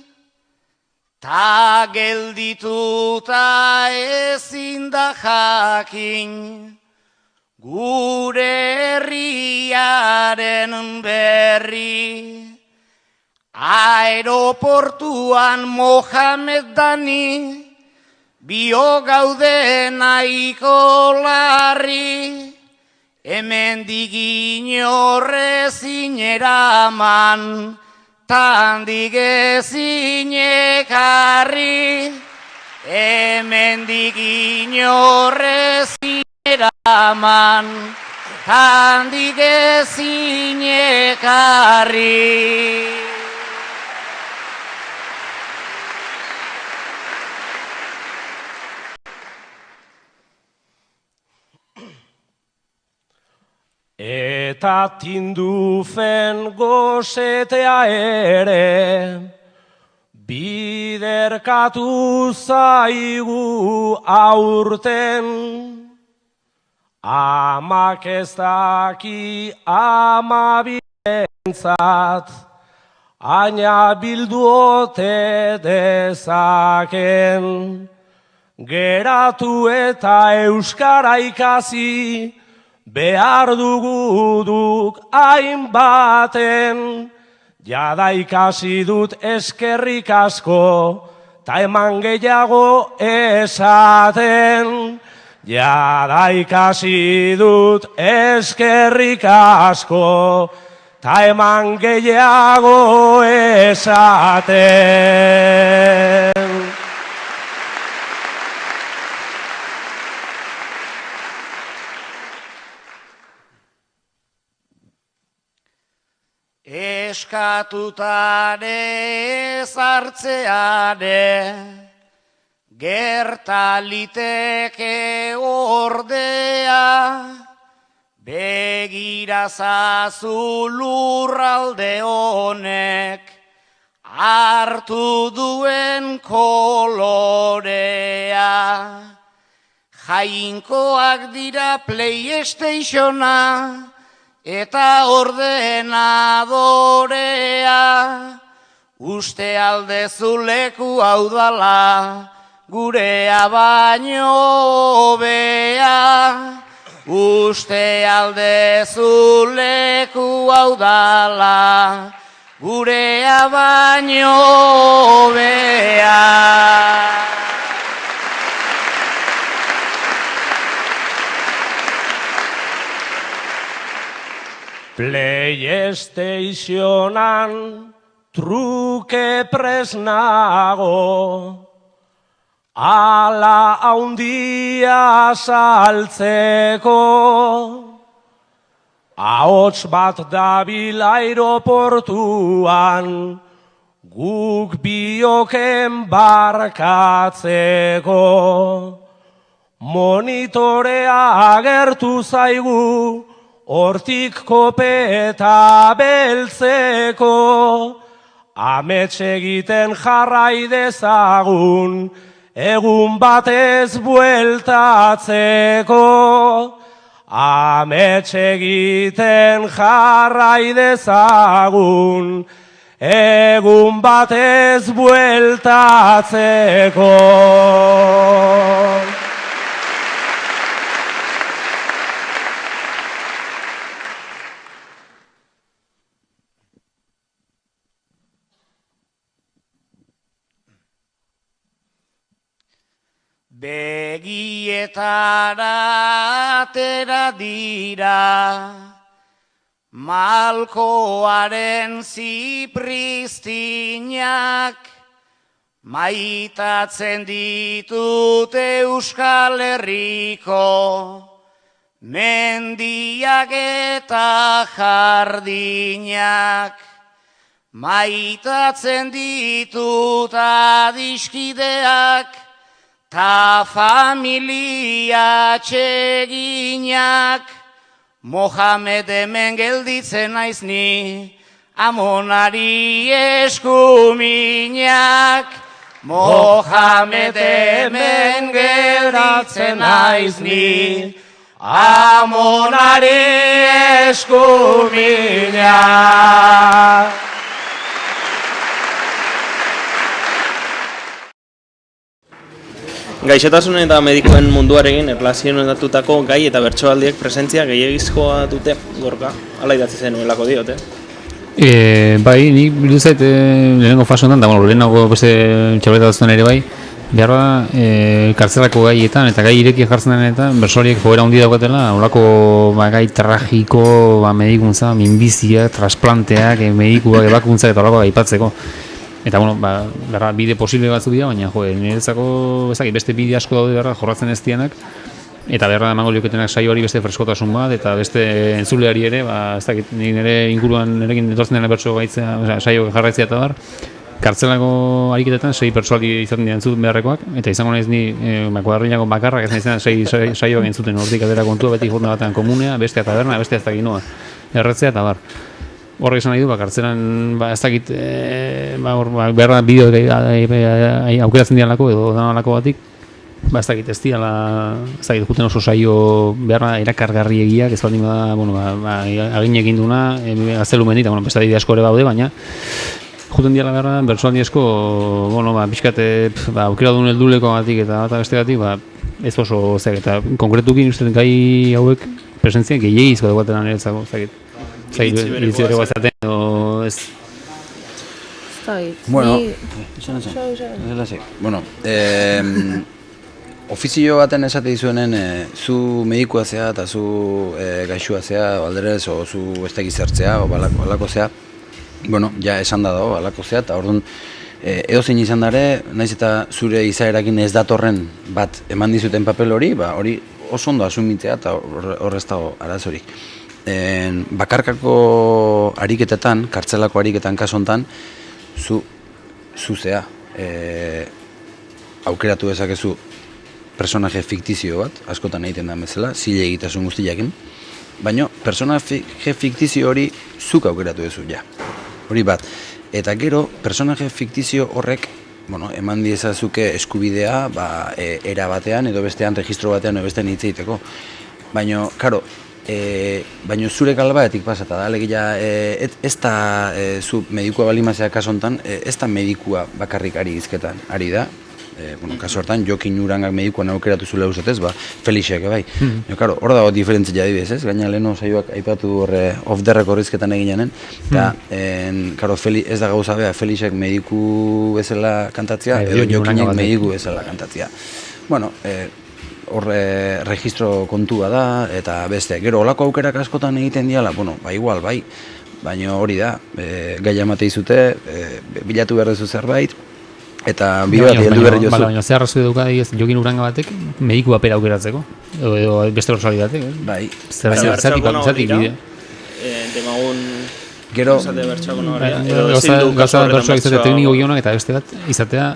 ta geldituta ezin da jakin, gure herriaren berri. Aeroportuan Mohamed Dani, bio gaude nahiko larri, hemendik inorrezin eraman, tandik ezin ekarri. Hemendik inorrezin eraman, tandik ezin ekarri. Eta tindufen gozetea ere, biderkatu zaigu aurten. Amak ez daki ama bientzat, aina bildu ote dezaken. Geratu eta euskara ikasi, behar duguduk hainbaten, jada ikasi dut eskerrik asko, ta eman gehiago esaten. Jada ikasi dut eskerrik asko, ta eman gehiago esaten. Eskatutare zartzeare, gerta liteke ordea, begira zazu lurralde honek, hartu duen kolorea. Jainkoak dira PlayStationa eta ordenadorea. Uste aldezu leku hau dala gurea baino hobea. Uste aldezu leku hau dala gurea baino hobea. PlayStationan truke presnago, ala haundia saltzeko. Ahots bat dabil aireportuan, guk bioken barkatzeko. Monitorea agertu zaigu, hortik kopeta beltzeko. Amets egiten jarrai dezagun, egun batez bueltatzeko. Amets egiten jarrai dezagun, egun batez bueltatzeko. Begietara atera dira, malkoaren zipristinak, maitatzen ditut Euskal Herriko, mendiak eta jardinak. Maitatzen ditut adiskideak, ta familia txeginak. Mohamed hemen gelditzen naiz ni, Amonari eskuminak. Mohamed hemen gelditzen naiz ni, Amonari eskuminak. Gaixotasunen eta medikoen munduarekin erlazionatutako gai eta bertsoaldiek presentzia gehiagizkoa dute Gorka. Hala idatzi zenuelako diote. Bai, nik bildu zait lehenengo fase honetan, da lehenago beste txableta duzten ere bai, behar da kartzelako gaietan eta gai ireki jartzen denetan bertsoliek joera handi daukatela, horako gai tragiko, medikuntza, minbiziak, trasplanteak, medikuak, ebakuntzak eta horako aipatzeko. Eta, berra, bide posible batzu dira, baina, niretzako, beste bide asko daude berra, jorratzen ez dianak, eta berra emango lioketenak saio hori beste freskotasun bat, eta beste entzuleari ere, nire inguruan nerekin etortzen dena bertso gaitzea, saio jarraitzea eta bar, kartzelako ariketetan 6 pertsoaldi izaten dira entzut beharrekoak, eta izango naiz ni kuadrilako bakarrak ez naizena 6 saioak entzuten hortik atera kontua, beti jorna batean komunea, bestea taberna, bestea ez dakit noa, erretzea eta bar. Horrek esan nahi du, kartzelan ez dakit beharra bideo aukeratzen dialako edo danalako batik, ez dakit ez diala, ez dakit juten oso saio beharra erakargarri egiak, ez baldin bada, agin egin duna, gaztelu mendita, beste adide asko ere baude, baina juten diala beharra, bertsoaldi asko, pixkate aukera duen helduleko batik eta bat beste batik, ez oso zeak, eta konkretukin uste gai hauek presentzia gehiagizko dagoatenan niretzako, ez dakit. Iritzi bere guazaten, edo ez... Bueno, ofizio baten esate dizuenen, zu medikua zea eta zu gaixua zea, alderez, o zu ez da gizertzea, o balako zea, bueno, ja esan da dago, balako zea, eta orduan, edozein izan dare, naiz eta zure izaerakin ez datorren bat eman dizuten papel hori, hori oso ondo asumitzea eta horrez dago arazorik. Bakarkako ariketetan, kartzelako ariketan kaso hontan, zuzea aukeratu dezakezu personaje fiktizio bat, askotan egiten da bezala, zile egitasun guztiakin, baina personaje fiktizio hori zuk aukeratu dezu, ja. Hori bat. Eta gero, personaje fiktizio horrek eman diezazuke eskubidea era batean edo bestean, registro batean edo bestean hitz egiteko. Baina, karo, baina zure galbaetik pasata da, alegia ez da zu medikua balimazea kaso honetan, ez da medikua bakarrik ari hizketan, ari da, kaso hortan, Jokin Urangak medikuan aukeratu zule uzetez, Felixek, bai. Karo, hor dago diferentzia adibidez, ez? Gaina leheno saioak aipatu horre off the record hizketan eginanen, eta, karo, ez da gauza bea, Felixek mediku bezala kantatzea, edo Jokinek mediku bezala kantatzea. Bueno, horre registro kontua da, eta beste, gero, olako aukerak askotan egiten diala, igual, bai, baina hori da, gaia emate izute, bilatu behar duzu zerbait, eta bide bat heldu berri jozu. Baina zer arrazoi dauka Jokin Uranga batek mediku papera aukeratzeko, edo beste orsari batek, Bai. Zertik bide. Demagun gero gauza bertsoak izatea tekniko gionak eta beste bat izatea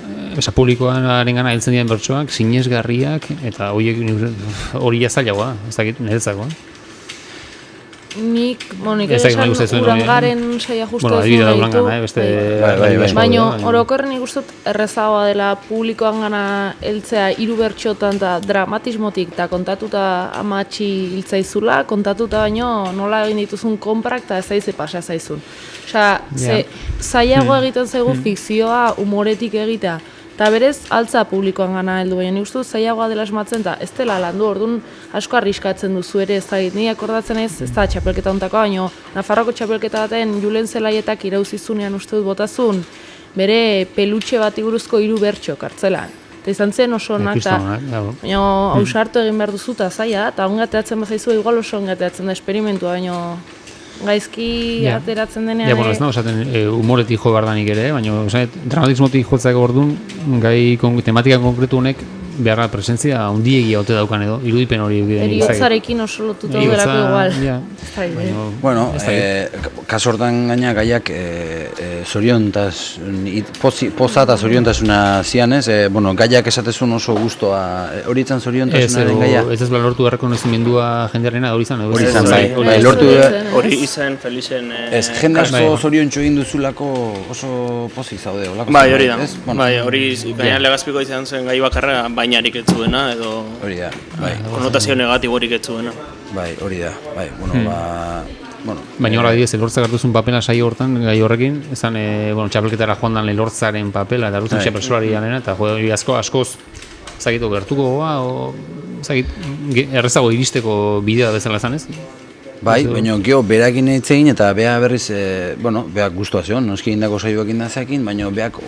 publikoaren heltzen diren bertsoak sinesgarriak eta hori jazailagoa, ez dakit niretzako. Nik esan Urangaren saia justu ez ditu, baina orokorren ikustut errezagoa dela publikoan gana heltzea 3 bertxotan eta dramatismotik eta kontatuta amatxi hiltzaizula, kontatuta baino nola egin dituzun konprak eta ez zaize pasa zaizun. Osea, zailago egiten zaigu fikzioa humoretik egitea. Eta berez, altza publikoan gana heldu baina nik uste zailagoa dela esmatzen eta ez dela landu, orduan asko arriskatzen duzu ere, ez da, ni akordatzen ez da txapelketa hontakoa, baina Nafarroko txapelketa baten Julen Zelaietak irauzizunean uste dut botazun, bere pelutxe bati buruzko 3 bertso kartzelan. Eta izan zen oso onak, baina ausartu egin behar duzu eta zaila, eta ongateatzen bazaizu, igual oso ongateatzen da esperimentua, baina gaizki ateratzen denean. Ja, ez nago esaten humoretik jo behar danik ere, baina dramatismotik jotzeko orduan, tematika konkretu honek beharra presentzia handiegia ote daukan edo, irudipen hori egiten. Eriotzarekin oso lotuta delako igual. Bueno, kaso hortan gaina gaiak poza eta zoriontasuna zian ez, gaiak esatezun oso guztua, hori izan zoriontasunaren gaia? Ez lortu errekonozimendua jendearena, hori izan? Hori izan, bai, lortu hori izan Felixen... Ez, jende asko zoriontxo egin duzulako oso pozik zaude, olako? Bai, hori da, hori gaina Legazpiko izan zen gai bakarra bainarik ez zuena, edo konotazio negatiborik ez zuena. Bai, hori da, bai, baina hori adibidez, elortzak hartuzun papela saio hortan, gai horrekin, ezan, txapelketara joan dan elortzaren papela, eta hartuzun txapelsolari ganena, eta hori askoz, zagitu gertuko goa, errezago iristeko bidea bezala zan ez? Bai, baina geho berakin egin eta beha berriz, beak guztua zion, noski indako saioak indazeakin, baina beak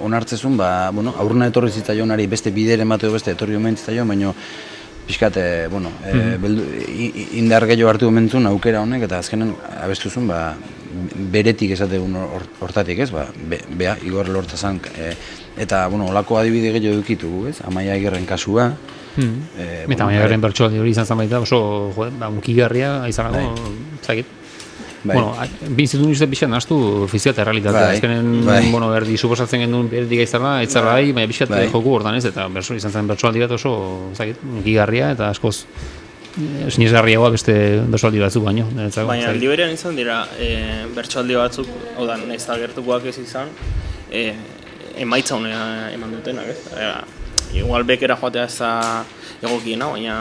onartzezun, aurrena etorri zitzaionari beste bideren bateo beste etorri omen zitzaion, baina pixkat, indar gehiago hartu omentzun aukera honek, eta azkenen abestuzun, beretik esategun hortatik ez, beha, Igor Lortzazan, eta, olako adibide gehiago dukitugu ez, Amaia Agirren kasua, eta Amaia Agirren bertsoaldi hori izan baita, oso, unkigarria, izanako, zakit. Bintzitun uste pixat nahaztu ofiziat errealitatea, ezkenen, erdi suposatzen gendun berdik aitzarra, baina pixat joku hortan ez, eta izan zen bertsoaldi bat oso, zakit, unkigarria, eta askoz sinesgarriagoa beste bertsoaldi batzuk baino. Baina aldi berean izan dira bertsoaldi batzuk, nahiz eta gertukoak ez izan, emaitza honea eman dutenak, ez? Igual bekera joatea ez da egokiena, baina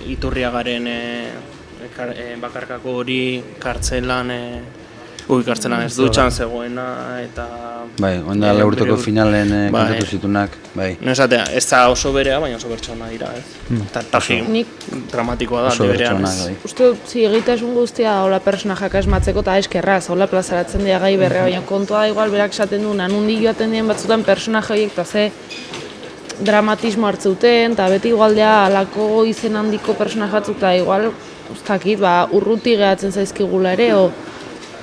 Iturriagaren bakarkako hori kartzelan ez dutxan zegoena eta... Bai, onda laurteko finalen kontatu zitunak, bai. No esatea, ez da oso berea, baina oso bertsona dira, ez? Eta dramatikoa da, berean ez. Uste, egitasun guztia hola personajak esmatzeko eta eskerraz, hola plazaratzen dira gai berrea, baina kontua da igual berak esaten du, nanundi joaten dien batzutan personaje horiek eta ze dramatismo hartzeuten, eta beti igualdea alako izen handiko personaje batzuk, eta igual, ustakit, urruti gehatzen zaizkigula ere,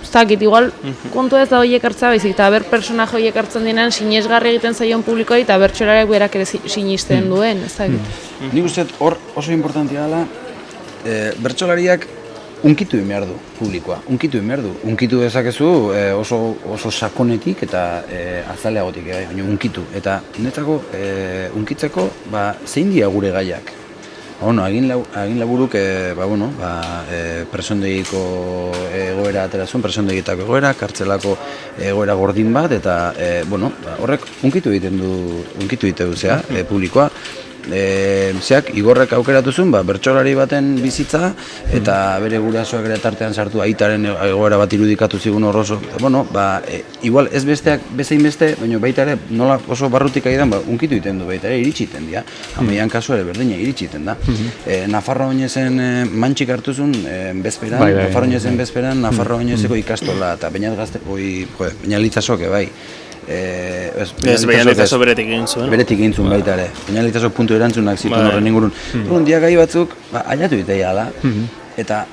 ustakit, igual, kontua ez da horiek hartza baizik, eta ber personaje horiek hartzen dinan sinesgarri egiten zaion publikoari, eta bertsolariak berak ere sinisten duen, ez dakit. Nik uste hor oso importantia dela, bertsolariak unkitu behar du publikoa, unkitu dezakezu oso sakonetik eta azaleagotik, baina unkitu. Eta netzako unkitzeko zein dira gure gaiak. Bueno, agin laburuk presondegiko egoera aterazun, presondegitako egoera, kartzelako egoera gordin bat, eta horrek unkitu egiten du zea, publikoa. Zeak, igorrek aukeratuzun, bertsolari baten bizitza, eta bere gurasoak ere tartean sartu aitaren egoera bat irudikatu zigun horroso. Igual ez besteak bezein beste, baina baita ere nola oso barrutik aidan, unkitu egiten du baita ere, iritsiten dira. Hamaian kasu ere berdina iritsiten da. Nafarroa oinezen mantxik hartuzun bezperan, Nafarroa oinezen bezperan, Nafarroa oinezeko ikastola, eta Beñalitzasoke bai. Beñalitzaso beretik egin zuen. Beretik egin zuen baita ere. Beñalitzaso puntu erantzunak zituen horren ingurun. Dia gai batzuk, aiatu ditea da. Eta,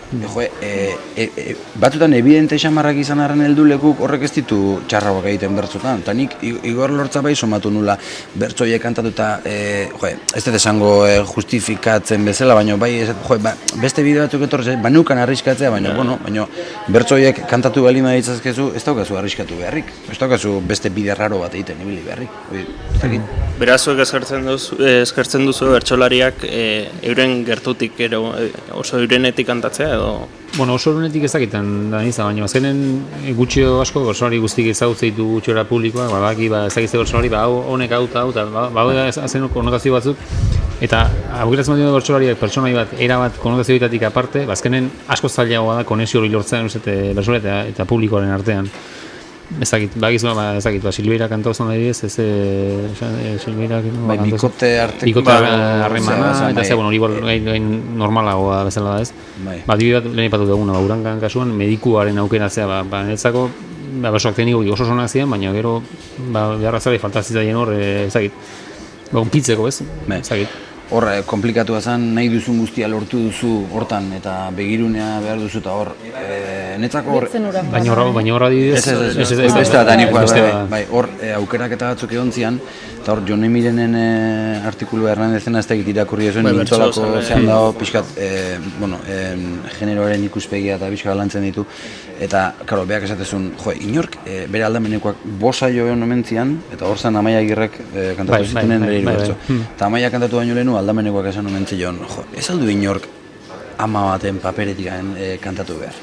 batzutan evidente xamarrak izan arren heldulekuk horrek ez ditu txarrauak egiten bertzotan. Eta nik Igor Lortza bai somatu nula bertsoiek kantatu eta, ez dut esango justifikatzen bezala, baina bai, beste bideo batzuk etorrez, banukan arriskatzea, baina bertsoiek kantatu balima ditzazkezu, ez daukazu arriskatu beharrik. Ez daukazu beste bide raro bat egiten ibili beharrik. Berazuek eskertzen duzu bertsolariak euren gertutik oso eurenetik kantatzea edo? Bueno, oso eurenetik ezakitan da nizan, baina azkenen gutxio asko bertsolari guztik ezagutzen ditu gutxiora publikoak, badaki ezagizte bertsolari, honek hau eta bada azen konnotazio batzuk, eta aukeratzen bat dira bertsolariak pertsonai bat, era bat konnotazioetatik aparte, azkenen asko zailagoa da konexio hori lortzen bertsolari eta publikoaren artean. Ezakit, Silveira kantau zan da ez Silveira bikote harremana, eta hori gain normalagoa bezala da ez. Adibide bat lehen ipatu duguna, Urangan kasuan medikuaren aukeratzea, netzako besoak teknikoak oso sonak ziren, baina gero beharra zara faltazitzaien hor, ezakit, onkitzeko ez, ezakit. Hor, komplikatua zen, nahi duzun guztia lortu duzu hortan, eta begirunea behar duzu eta hor, netzako hor... Baina horra adibidez... Ez beste bat anikoa, hor, aukerak eta batzuk egon zian, eta hor, Jon Emirenen artikulua Hernandezen ez tegit irakurri ezuen, nintzolako zehan dago, pixkat, generoaren ikuspegia eta pixkat lantzen ditu, eta, karo, behak esatezun, inork, bere aldamenekoak bosaio egon omentzian, eta hor zen Amaia Agirrek kantatu zitunen bere hiru. Eta Amaia kantatu baino lehenu aldamenekoak esan omentzi joan, ez aldu inork ama baten paperetik kantatu behar.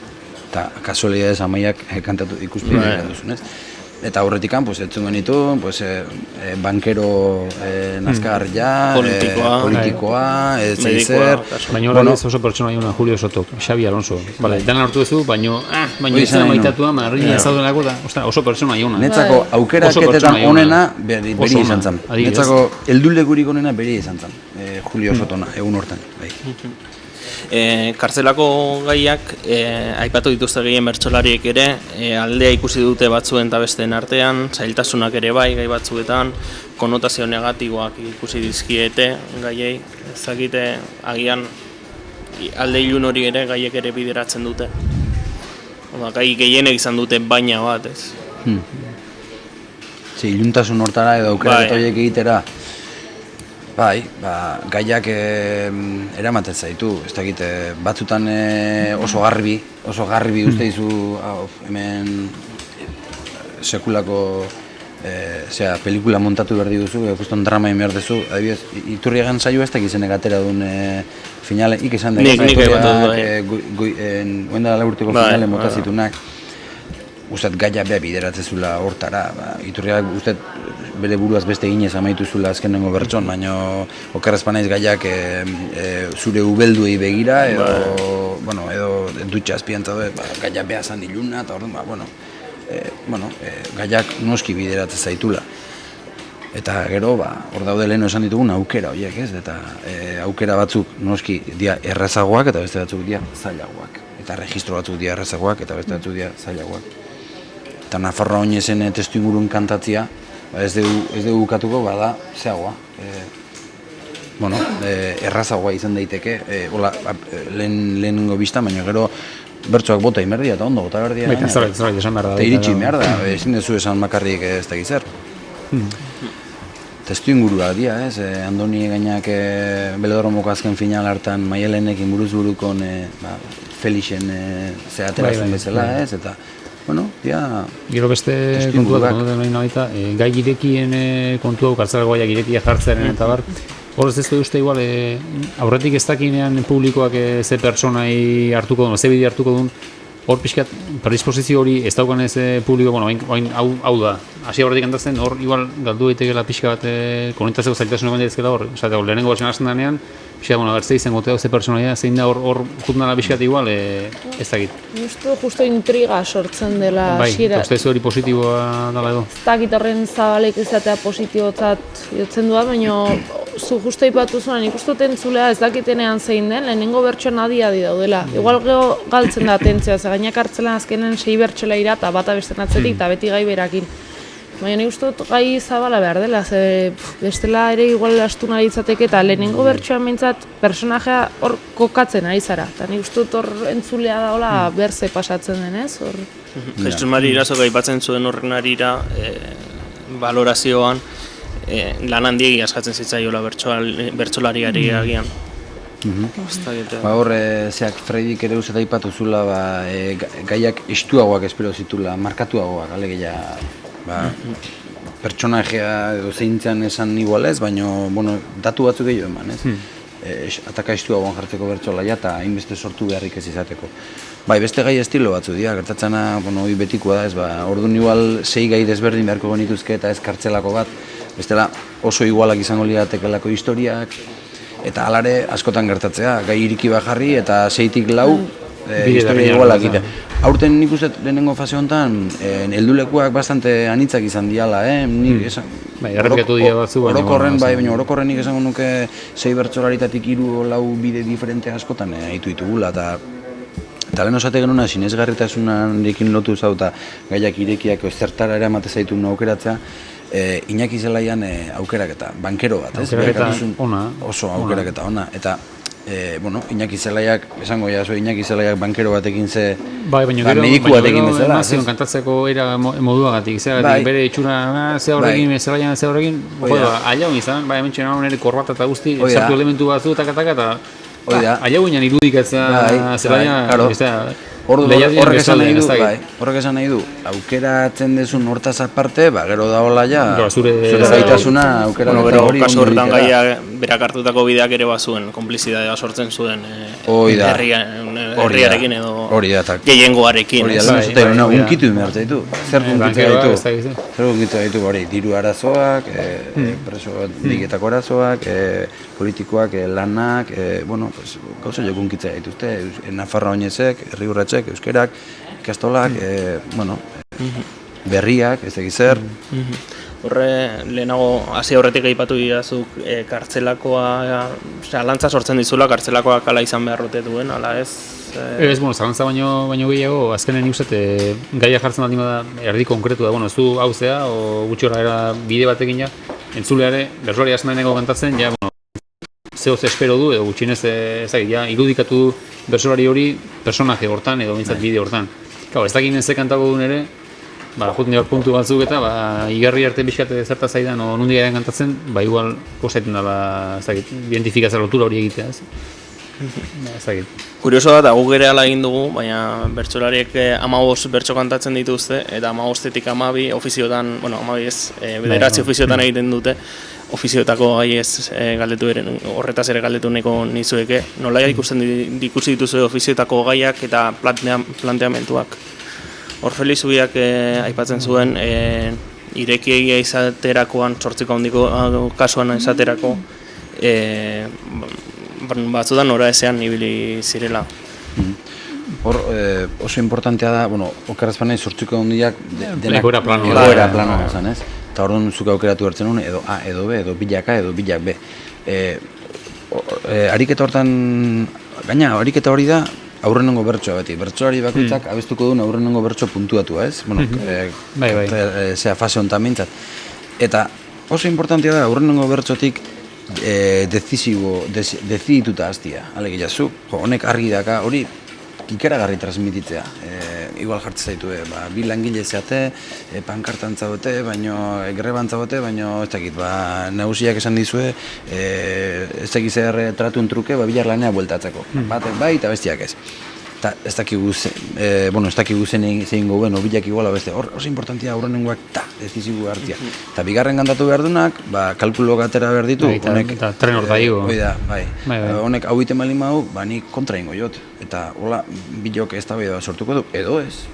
Eta kasualidadez Amaiak kantatu ikuspegia behar duzun, ez? Eta horretikan, etzun genitu, bankero nazkagarria, politikoa, medikoa. Baina horra ez oso pertsona iuna Julio Sotok, Xabi Alonso. Dana hortu duzu, baina ez da maitatua, marrina ez daudenako da, oso pertsona iuna. Netzako aukeraketetan onena beri izan zen. Netzako heldulekurik onena beri izan zen, Julio Sotona, egun hortan. Kartzelako gaiak aipatu dituzte gehien bertsolariek ere, aldea ikusi dute batzuen eta besteen artean, zailtasunak ere bai gai batzuetan, konnotazio negatiboak ikusi dizkiete gaiei, ezakite agian alde ilun hori ere gaiek ere bideratzen dute. Gai gehienek izan dute baina bat, ez? Iluntasun hortara edo aukerak horiek egitera, bai, gaiak eramaten zaitu, ez dakit, batzutan oso garbi uste dizu hemen sekulako pelikula montatu behar duzu, kuston drama egin behar duzu, adibidez, Iturriagan saioa ez dakizenek atera duen finale, izan da, goenda laburteko finale motazitunak, ustat gaia beha bideratzezula hortara, Iturriak ustat bere buruaz beste ginez amaitu zula azkenengo bertson, baina okerrezpanaiz gaiak zure ubelduei begira, edo dutxa azpiantza gaia beha zan iluna, eta orduan, gaiak noski bideratzen zaitula. Eta gero, hor daude leheno esan ditugun aukera horiek, ez? Eta aukera batzuk noski dia errazagoak eta beste batzuk dia zailagoak. Eta registro batzuk dia errazagoak eta beste batzuk dia zailagoak. Eta Nafarroa oinezen testu ingurun kantatzia, ez dugu bukatuko, bada, zeagoa. Errazagoa izan daiteke, lehenengo bizta, baina gero bertsoak bota inberdia eta ondo bota berdia. Zerbait esan behar da. Eta iritsi behar da, ezin dezu esan makarrik ez da gizar. Testu ingurua dira, ez? Andoni gainak Belodromoko azken final hartan Maialenekin buruz burukon Felixen zeaterazun bezala, ez? Eta gero beste kontua da, gai irekien kontua, kartzelako gaiak irekia jartzearen eta bar, Horrez ez du uste igual, aurretik ez dakinean publikoak ze pertsonai hartuko duen, ze bide hartuko duen, hor pixkat, predispozizio hori ez daukan ez publiko, bueno, hau da. Hasi aurretik antatzen, hor igual galdu daitekela pixka bat konektatzeko zailtasunak baina ezkela hor. Osea, lehenengo batzen hasten denean, pixka, bueno, bertze izango ze pertsonaia, zein da hor jutnala pixkat igual, ez dakit. Justo intriga sortzen dela hasiera. Bai, uste hori positiboa dela edo. Ez dakit horren zabalek izatea positibotzat jotzen duda, baina zu justo ipatu zuen, nik uste entzulea ez dakitenean zein den, lehenengo bertsoan adi daudela. Igual geho galtzen da atentzioa, ze gainak hartzelan azkenen 6 bertsola ira eta bata besten atzetik eta beti gai berakin. Baina nik uste dut gai zabala behar dela, ze bestela ere igual astu nahi itzateke eta lehenengo bertsoan behintzat personajea hor kokatzen ari zara. Eta nik uste dut hor entzulea daola berze pasatzen denez. Jesus Mari Irasok aipatzen zuen horren arira valorazioan lan handiegi askatzen zitzaiola bertsolariari agian. Hor, zeak Freidik ere uzeta aipatu zula, gaiak estuagoak espero zitula, markatuagoak, alegia, pertsonajea edo zeintzen esan igualez, baina, bueno, datu batzuk gehiago eman, ez? Ataka estuagoan jartzeko bertsolaia eta hainbeste sortu beharrik ez izateko. Bai, beste gai estilo batzu dira, gertatzena, bueno, hori betikoa da, ez, orduan igual 6 gai desberdin beharko genituzke eta ez kartzelako bat, bestela oso igualak izango liatekelako historiak, eta alare askotan gertatzea, gai iriki bajarri eta 6tik 4 historia igualak ite. Aurten nik uste lehenengo fase honetan, heldulekuak bastante anitzak izan diala, Bai, errepikatu dira batzu, baina orokorren nik esango nuke 6 bertsolaritatik 3-4 bide diferente askotan haitu ditugula, eta lehen osate genuna sinesgarritasunarekin lotu zau eta gaiak irekiak zertara ere amate zaitun aukeratzea, Iñaki Zelaian aukeraketa, bankero bat, ez? Aukeraketa ona. Oso aukeraketa ona, eta Iñaki Zelaiak, esango jaso, Iñaki Zelaiak bankero batekin ze mediku batekin bezala. Baina kantatzeko era moduagatik, zeagatik bere itxura, ze horrekin, Zelaian, ze horrekin, ailaun izan, bai, hementxe nagoen ere korbata eta guzti, sartu elementu batzu eta aiauinan irudikatzea Zelaian, horrek esan nahi du, aukeratzen dezun hortaz aparte, gero da hola ja, zure gaitasuna aukera hori. Kasu horretan gaia berak hartutako bideak ere bazuen, konplizidadea sortzen zuen herriarekin edo gehiengoarekin. Hori da, unkitu behar zaitu, zer unkitu gaitu, diru arazoak, preso digetako arazoak, politikoak, lanak, gauza jok unkitzea dituzte, Nafarra oinezek, herri urratxek, euskerak, ikastolak, berriak, ez egiz zer. Horre, lehenago, hasi horretik aipatu didazuk kartzelakoa, zalantza sortzen dizula, kartzelakoa kala izan beharrote duen, ala ez? Ez, zalantza baino gehiago, azkenen ikustet, gaia jartzen baldin bada erdi konkretu da, ez du hauzea, o gutxi horra bide batekin ja, entzuleare, bersolari hasten daineko kantatzen, ja, zehoz espero du, edo gutxinez, irudikatu du bersolari hori personaje hortan, edo bintzat bide hortan. Ez dakinen ze kantako duen ere, juten hor puntu batzuk eta igarri arte pixkate zerta zaidan o nundik gaian kantatzen, igual kostaiten dala, identifikazia lotura hori egitea, ez? Kurioso da, guk ere ala egin dugu, baina bertsolariek 15 bertso kantatzen dituzte, eta 15-etik 12 ofiziotan, 12 ez, bederatzi ofiziotan egiten dute, ofizioetako gai ez galdetu ere, horretaz ere galdetu neko nizueke, nola ikusten ikusi dituzu ofizioetako gaiak eta planteamentuak. Hor Felizubiak aipatzen zuen, irekiegia izaterakoan, sortziko handiko kasuan izaterako, batzutan nora ezean ibili zirela. Hor oso importantea da, okeraz panai sortziko handiak egoera planoa zen, ez? Eta hor zuk aukeratu hartzen nuen, edo A, edo B, edo bilak A, edo bilak B. Ariketa hortan, gaina, ariketa hori da, aurrenengo bertsoa beti. Bertsoari bakoitzak abestuko duen aurrenengo bertso puntuatua, ez? Zea fase honetan bintzat. Eta oso importantea da, aurrenengo bertsotik dezidituta hastia. Alegia zu, honek argi daka, hori ikeragarri transmititzea. Igual jartzen zaitu, bi langile zeate, pankartan zaudete, greban zaudete, baino ez dakit, nagusiak esan dizue, ez dakit zer tratun truke, bilar lanea bueltatzeko. Batek bai eta bestiak ez. eta ez dakigu zein goben, obilak iguala beste, hor oso importantia aurrenengoak dezizibu hartzia. Eta bigarren kantatu behar dunak, kalkuloak atera behar ditu, honek... Eta tren hor da higo. Honek hau iten bali mau, ni kontra ingo jot. Eta hola, bilok ez da sortuko du, edo ez.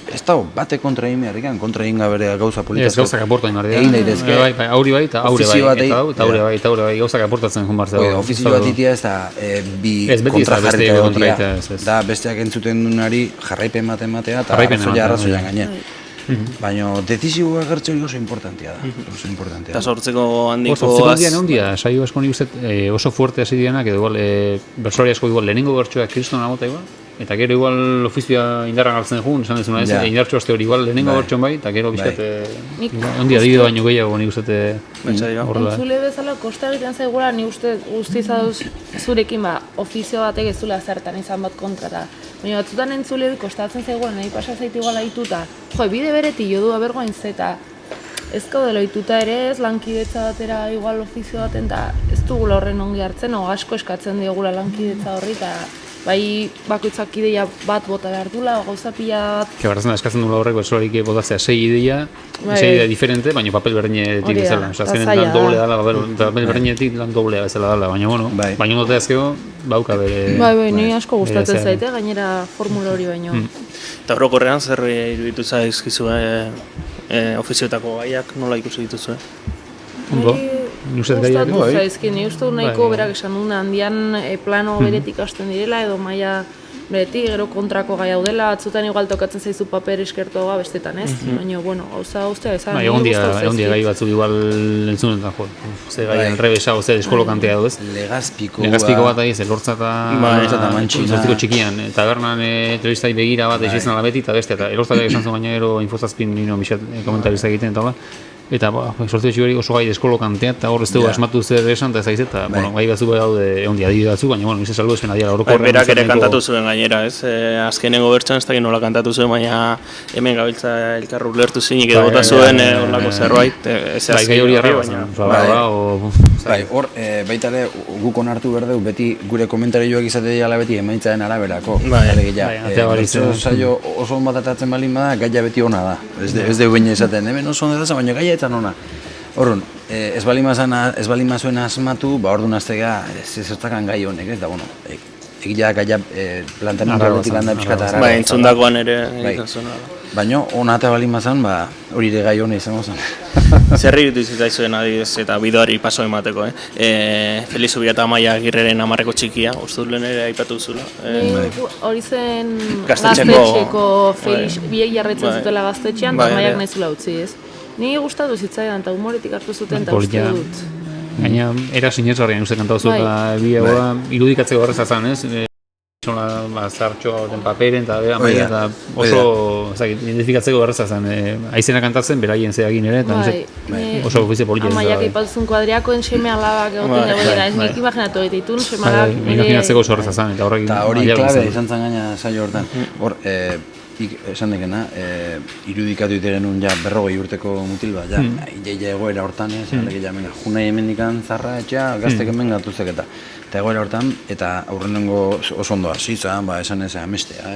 Ez da bate kontra egin beharrikan, kontra egin gabere gauza politizko. Ez gauzak aportu egin behar dira. Egin daitezke. Auri bai, eta aure bai, eta aure bai, gauzak aportatzen joan behar zego. Ofizio bat itia ez da bi kontra jarrita egotia. Da besteak entzuten dunari jarraipen matea eta arrazoian gaine. Baina dezizioa gertze hori oso importantia da. Eta sortzeko handiko... Sortzeko handian ondia, saio asko nik uste oso fuerte hasi dianak, edo bersolari asko lehenengo bertsoak kristona gota igual, eta gero igual ofizioa indarra galtzen jugun, esan dezuna ez, indartxo aste hori igual lehenengo bertxon bai, eta gero bizkat ondia dibido baino gehiago nik uste horrela. Entzule bezala kosta egiten zaigula, nik uste guztiz aduz zurekin ofizio batek ez zula zertan izan bat kontrata. Baina batzutan entzule kostatzen zaigula, nahi pasa zaitu igual aituta, bide bereti jo du abergoain zeta. Ez gaudela ohituta ere ez, lankidetza batera igual ofizio baten, eta ez dugula horren ongi hartzen, asko eskatzen diogula lankidetza horri, eta bai bakoitzak ideia bat bota behar dula, gauza pila bat... Barrazen da, eskatzen dula horrek, bertsolarik botatzea 6 ideia diferente, baina papel berdinetik bezala. Azkenen lan doble dala, papel berdinetik lan doblea bezala dala, baina bueno, baina ondo azkeo, bauka bere... Bai, ni asko gustatzen zaite, gainera formula hori baino. Eta orokorrean zer iruditu zaizkizu ofizioetako gaiak nola ikusi dituzu? Ondo, nuzet gaiak? Gustatu zaizki, ni uste nahiko berak esan duen handian plano beretik hasten direla edo maila beretik, gero kontrako gai hau dela, atzutan igual tokatzen zaizu paper eskertoa bestetan ez, baina bueno, gauza guztia ezan, egon dia gai batzuk igual entzunetan ze gai enrebesa, ze eskolokantea edo ez? Legazpiko bat ez, elortza eta mantxina txikian, tabernan telebistai begira bat eixizan ala beti eta beste, eta elortzatak esan zuen gaina gero infozazpin nino mixat komentarista egiten eta eta sortu hori oso gai eskolokantea eta hor ez dugu asmatu zer esan eta ez eta gai batzuk daude egon dia adibide batzuk, baina nire salgo espen adiala orokorrean. Berak ere kantatu zuen gainera, ez? Azkenengo bertxan ez dakit nola kantatu zuen, baina hemen gabiltza elkarru lertu zinik edo bota zuen horlako zerbait. Gai hori arra baina. Hor, baita ere guk onartu berdeu beti gure komentarioak izate dira beti emaitzaren araberako. Bertso saio oso bat atatzen balin bada, gaia beti ona da. Ez dugu baina esaten, hemen oso onda da, baina gaia eta nona. Horren, ez bali mazuen asmatu, orduan aztega zertakan gai honek, ez da, bueno, egia gaia planteamendu aldetik handa pixkata harra. Entzundakoan ere egiten zuen. Baina, hona eta bali mazan, hori ere gai hona izango zen. Zer irutu zitzaizuen adibidez eta bideoari paso emateko, Feliz Zubia eta Amaia Agirreren amarreko txikia, uste dut lehen ere aipatu zula. Hori zen gaztetxeko Felix biek jarretzen zutela gaztetxean, eta Amaiak nahi zula utzi, ez? Ni gustatu zitzaidan eta humoretik hartu zuten eta uste dut. Gaina, era sinetsarrian uste kantau zuen, bideoa irudikatzeko horreza zen, ez? Zartxoa den paperen eta Amaia eta oso identifikatzeko horreza zen. Aizena kantatzen, beraien zeagin ere, eta oso ofizio politia. Amaiak ipatuzun kuadriakoen seme alabak egoten egoera, ez nik imaginatu egitun, seme alabak ere... Imaginatzeko oso horreza zen, eta hori klabe izan zen gaina saio hortan. Hor, esan dekena, irudikatu ite genuen ja 40 urteko mutil bat, ja, ideia egoera hortan, junai hemendikan zarra etxea, gaztek hemen gatuzek eta egoera hortan, eta aurrenengo oso ondo hasi zan, esan ez amestea,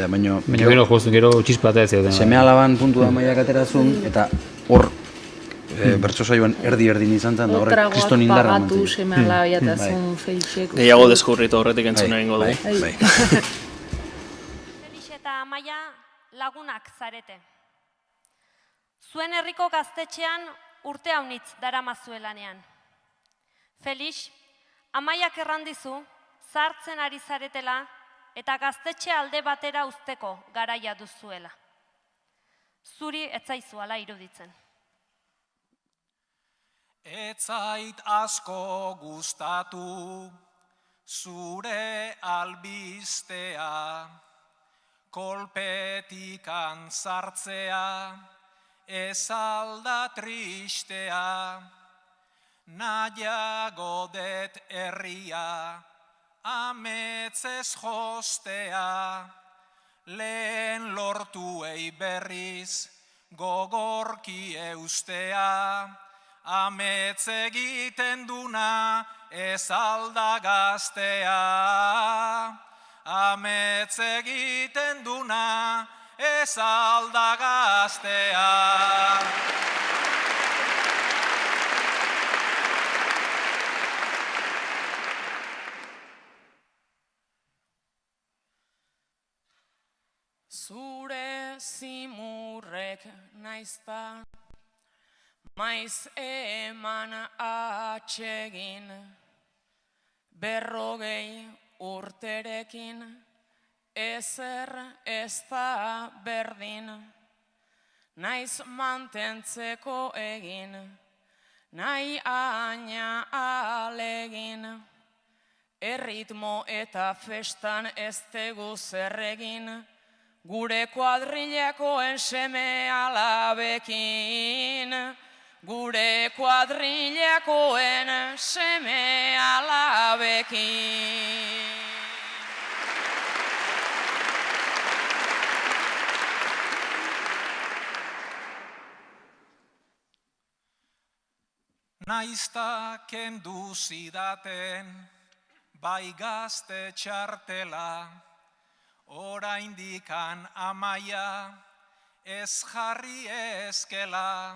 baina... Baina gero jozten, gero txisplata ez zeuden. Seme alaban puntu da Amaiak aterazun, eta hor bertso saioan erdi-erdin izan zen, da horrek kriston indarra mantzen. Pagatu seme alabai eta zun Felixek. Gehiago deskurritu horretik entzun egingo du. Amaia lagunak zarete. Zuen herriko gaztetxean urte haunitz daramazuelanean. Felix, Amaiak errandizu, zartzen ari zaretela eta gaztetxe alde batera uzteko garaia duzuela. Zuri etzaizu ala iruditzen. Etzait asko gustatu zure albistea, kolpetikan zartzea, ez alda tristea, nahiago det herria, ametzez jostea, lehen lortuei berriz, gogorki eustea, ametz egiten duna, ez alda gaztea. amets egiten duna, ez alda gaztea. Zure zimurrek naizta, maiz eman atsegin, 40 urterekin, ezer ez da berdin, naiz mantentzeko egin, nahi aina alegin, erritmo eta festan ez tegu zerregin, gure kuadrillakoen seme alabekin, gure kuadrillakoen seme alabekin. Naizta kendu zidaten, bai gazte txartela, oraindikan amaia, ez jarri ezkela,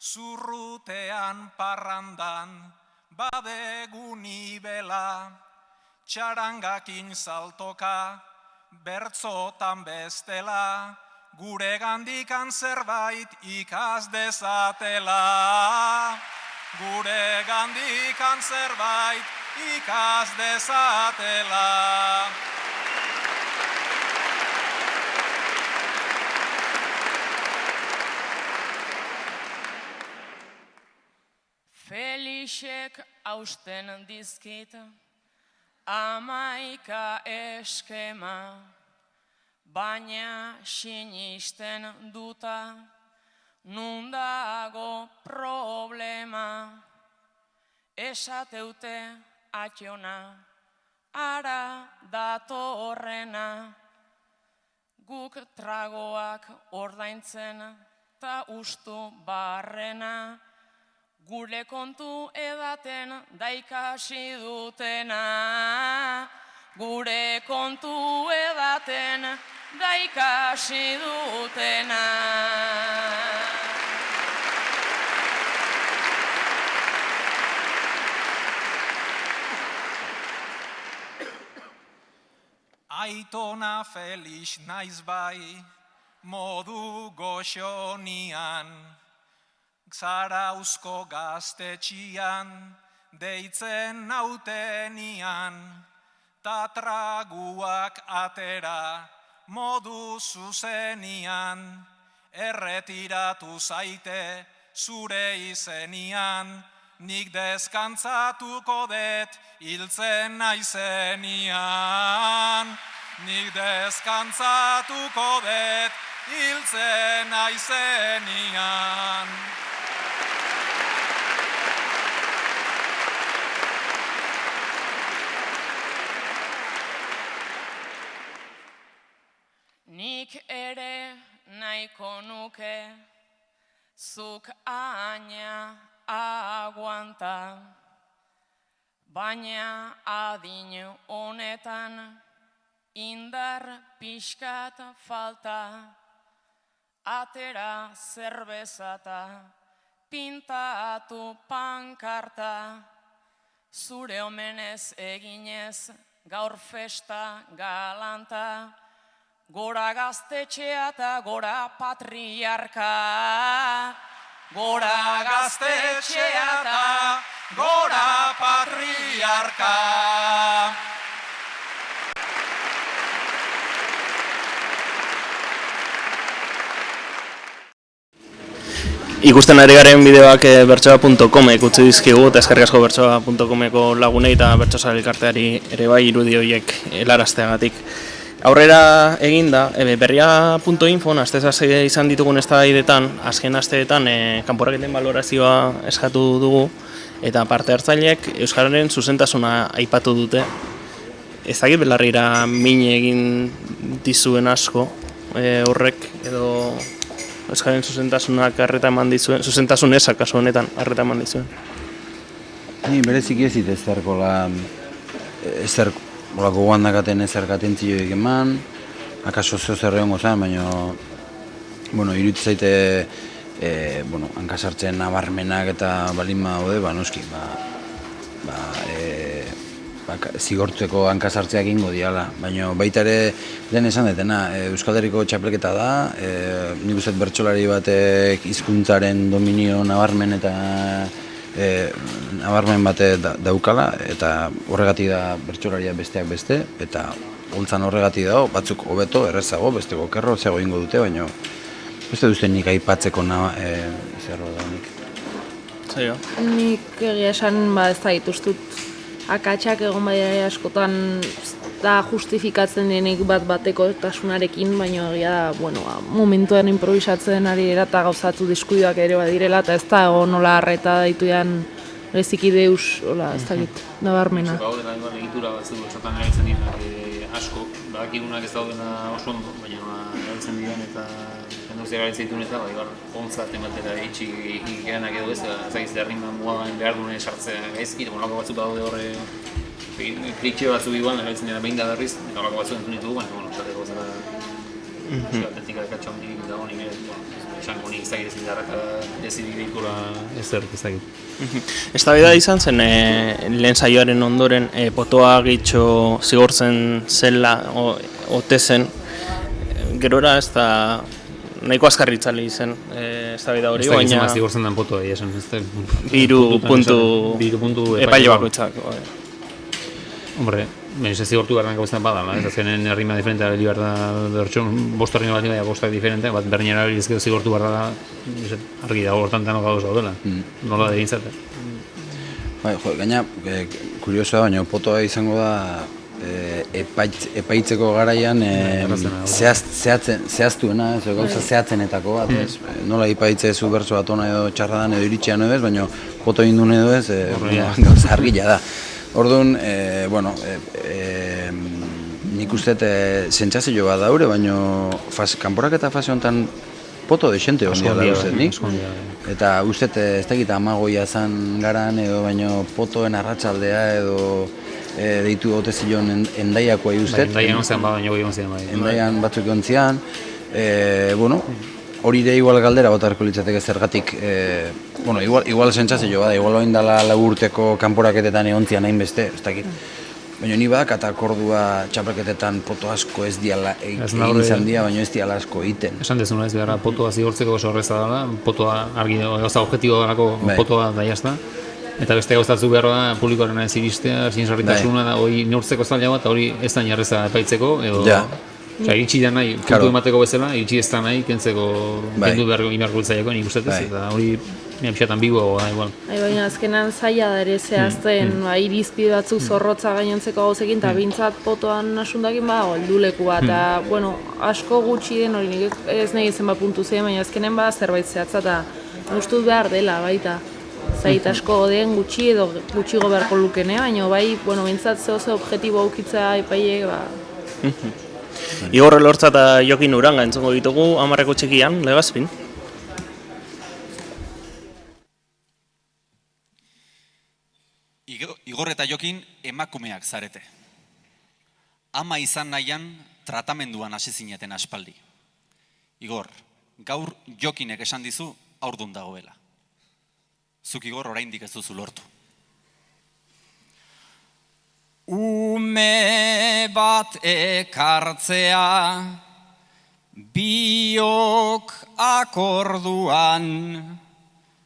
zurrutean parrandan, badegu nibela, txarangakin saltoka, bertzotan bestela, gure gandikan zerbait ikas dezatela. Gure gandikan zerbait ikas dezatela. Felixek hausten dizkit, 11 eskema, baina sinisten duta, nun dago problema, esateute ationa, ara datorrena, guk tragoak ordaintzen ta ustu barrena, gure kontu edaten da ikasi dutena, gure kontu edaten da ikasi dutena. Aitona Felix naiz bai, modu goxonian, Zarauzko gaztetxian, deitzen nautenian, ta traguak atera, modu zuzenian, erretiratu zaite zure izenian, nik deskantzatuko det hiltzen naizenian. Nik deskantzatuko det hiltzen naizenian. Nik ere nahiko nuke, zuk aina aguanta, baina adin honetan indar pixkat falta, atera zerbezata, pintatu pankarta, zure omenez eginez gaur festa galanta, gora gaztetxea eta gora patriarka. Gora gaztetxea eta gora patriarka. Ikusten ari garen bideoak bertsoa.comek utzi dizkigu, eta eskerrik asko bertsoa.comeko lagunei eta bertsozale elkarteari ere bai irudi horiek helarazteagatik. Aurrera eginda, berria.info, astez izan ditugun eztabaidetan, azken asteetan kanporaketen balorazioa eskatu dugu, eta parte hartzaileek euskararen zuzentasuna aipatu dute. Ez dakit belarrira min egin dizuen asko horrek, edo euskararen zuzentasunak arreta eman dizuen, zuzentasun ezak kasu honetan arreta eman dizuen. Ni berezik ez dit ezer gogoan dakaten ezer gatentzioik eman, akaso zer egongo zen, baina, iruditzen zaite, hankasartzen nabarmenak eta balin badaude, noski, zigortzeko hankasartzea egingo diala, baina baita ere lehen esan detena, Euskal Herriko txapelketa da, nik uste bertsolari batek hizkuntzaren dominio nabarmen eta nabarmen bate daukala, eta horregatik da bertsolaria besteak beste, eta holtzan horregatik dago, batzuk hobeto, errezago, beste okerro, zeago ingo dute, baina beste duzten nik aipatzeko zerro da nik. Zaila? Nik egia esan ez da dituztut akatsak egon badira askotan da justifikatzen denik bateko tasunarekin, baina egia da, momentuan improvisatzen ari dira eta gauzatzu diskuidoak ere badirela, eta ez da nola arreta ditudan geziki deus, ez dakit, nabarmena. Gaudena egitura batzuk esaten erabiltzen dira asko, badakigunak ez daudena oso ondo, baina erabiltzen diren eta jendozia erabiltzen dituen eta ontzat ematera itxikeanak edo ez derriman mugaban behar duen sartzea gaizki, molako batzuk badaude horre klitxe batzuk igual erabiltzen dira behin da berriz, eta molako batzuk entzun ditugu, baina esateko zara atletika dekatxa hondik dago nik esango nik ezagit ezin darraka ezidik deitura ezer ezagit. Eztabaida izan zen lehen saioaren ondoren potoa gitxo zigortzen zela ote zen, gerora ez da nahiko azkarritzali zen eztabaida hori, baina... Ez da zigortzen den potoa, esan ez da... Biru puntu epaile bakoitzak. Hombre, ez zigortu behar gauzen badala, ez azkenen errima diferentea hori behar da bertxon, bost errima bat bostak diferentea, bat berdinera hori ezkero zigortu behar da argi dago hortan tanok gauz daudela, nola da egintzate. Gaina, kuriosoa, baina potoa izango da epaitzeko garaian zehaztuena, gauza zehatzenetako bat, nola epaitzezu bertso bat ona edo txarradan edo iritxean edo ez, baina poto indun edo ez, gauza argila da. Orduan, nik uste sentsazio bat daure, baina kanporak eta fase honetan poto desente hon dira uste nik. Eta uste ez dakit amagoia zan garan edo, baina potoen arratsaldea edo deitu gote zion endaiakoa uste. Endaian onzean bada, baina goi onzean bai. Endaian batzuk ontzian. Hori ere igual galdera botarko litzateke zergatik, igual sentsazio bada, igual oin dala lagurteko kanporaketetan egontzian hain beste, ez dakit. Baina ni badak eta akordua txapelketetan poto asko ez diala egin izan dira, baina ez diala asko egiten. Esan dezuna ez behar, potoa zigortzeko oso horreza dela, potoa argi gauza objektibo dalako potoa da jazta. Eta beste gauzatzu behar da publikoaren ez iristea, sinesgarritasuna da, hori neurtzeko zaila bat, hori ez da inarreza epaitzeko, edo... Iritsi da nahi, puntu emateko bezala, iritsi ez da nahi, kentzeko kendu beharko biltzaiako nik ustetes, eta hori pixatan bigoa da igual. Baina azkenan zaila da ere zehazten irizpide batzuk zorrotza gainontzeko gauzekin, eta bintzat potoan asundakin heldulekua, eta asko gutxi den hori nik ez nahi zenbat puntu zen, baina azkenen zerbait zehatza eta gustut behar dela baita. Zait asko den gutxi edo gutxigo beharko lukene, baina bintzat zehose objektibo aukitza epaileek Igor Elortza eta Jokin Uranga entzongo ditugu 10 txikian, Legazpin. Igor eta Jokin emakumeak zarete. Ama izan nahian tratamenduan hasi zineten aspaldi. Igor, gaur Jokinek esan dizu haurdun dagoela. Zuk Igor oraindik ez duzu lortu. Ume bat ekartzea, biok akorduan,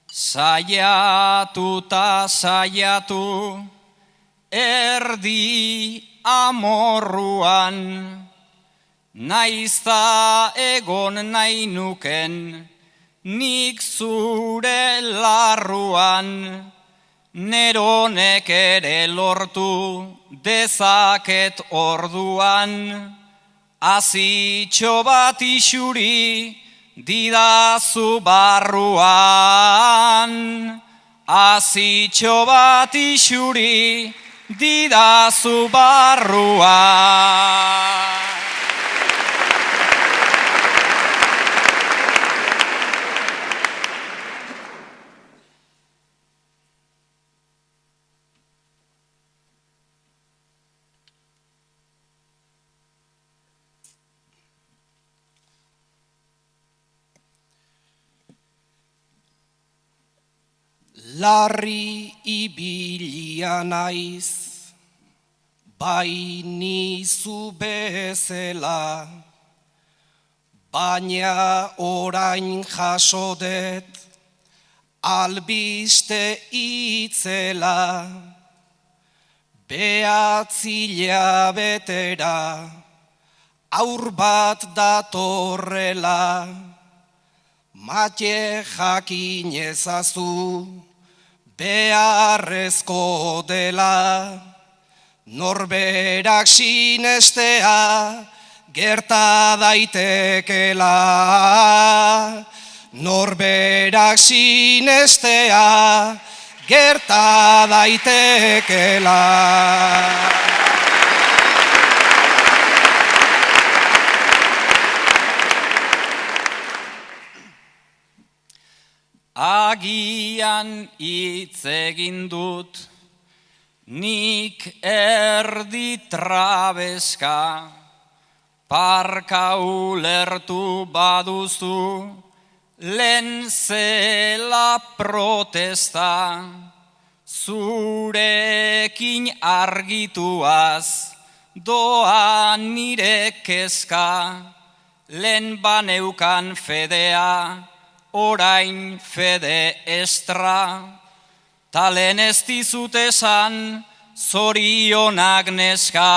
saiatu ta saiatu, erdi amorruan, naizta egon nahi nuken, nik zure larruan, neronek ere lortu dezaket orduan, azitxo bat isuri didazu barruan, azitxo bat isuri didazu barruan. Larri ibilia naiz, bai nizu bezela, baina orain jasodet, albiste itzela, behatzila betera, aur bat datorrela, mate jakin ezazu, beharrezko dela, norberak sinestea gerta daitekela. Norberak sinestea gerta daitekela. Agian hitz egin dut, nik erdi trabeska, parka ulertu baduzu, lehen zela protesta, zurekin argituaz, doa nire kezka, lehen baneukan fedea, orain fede estra, talen ez dizut esan, zorionak neska.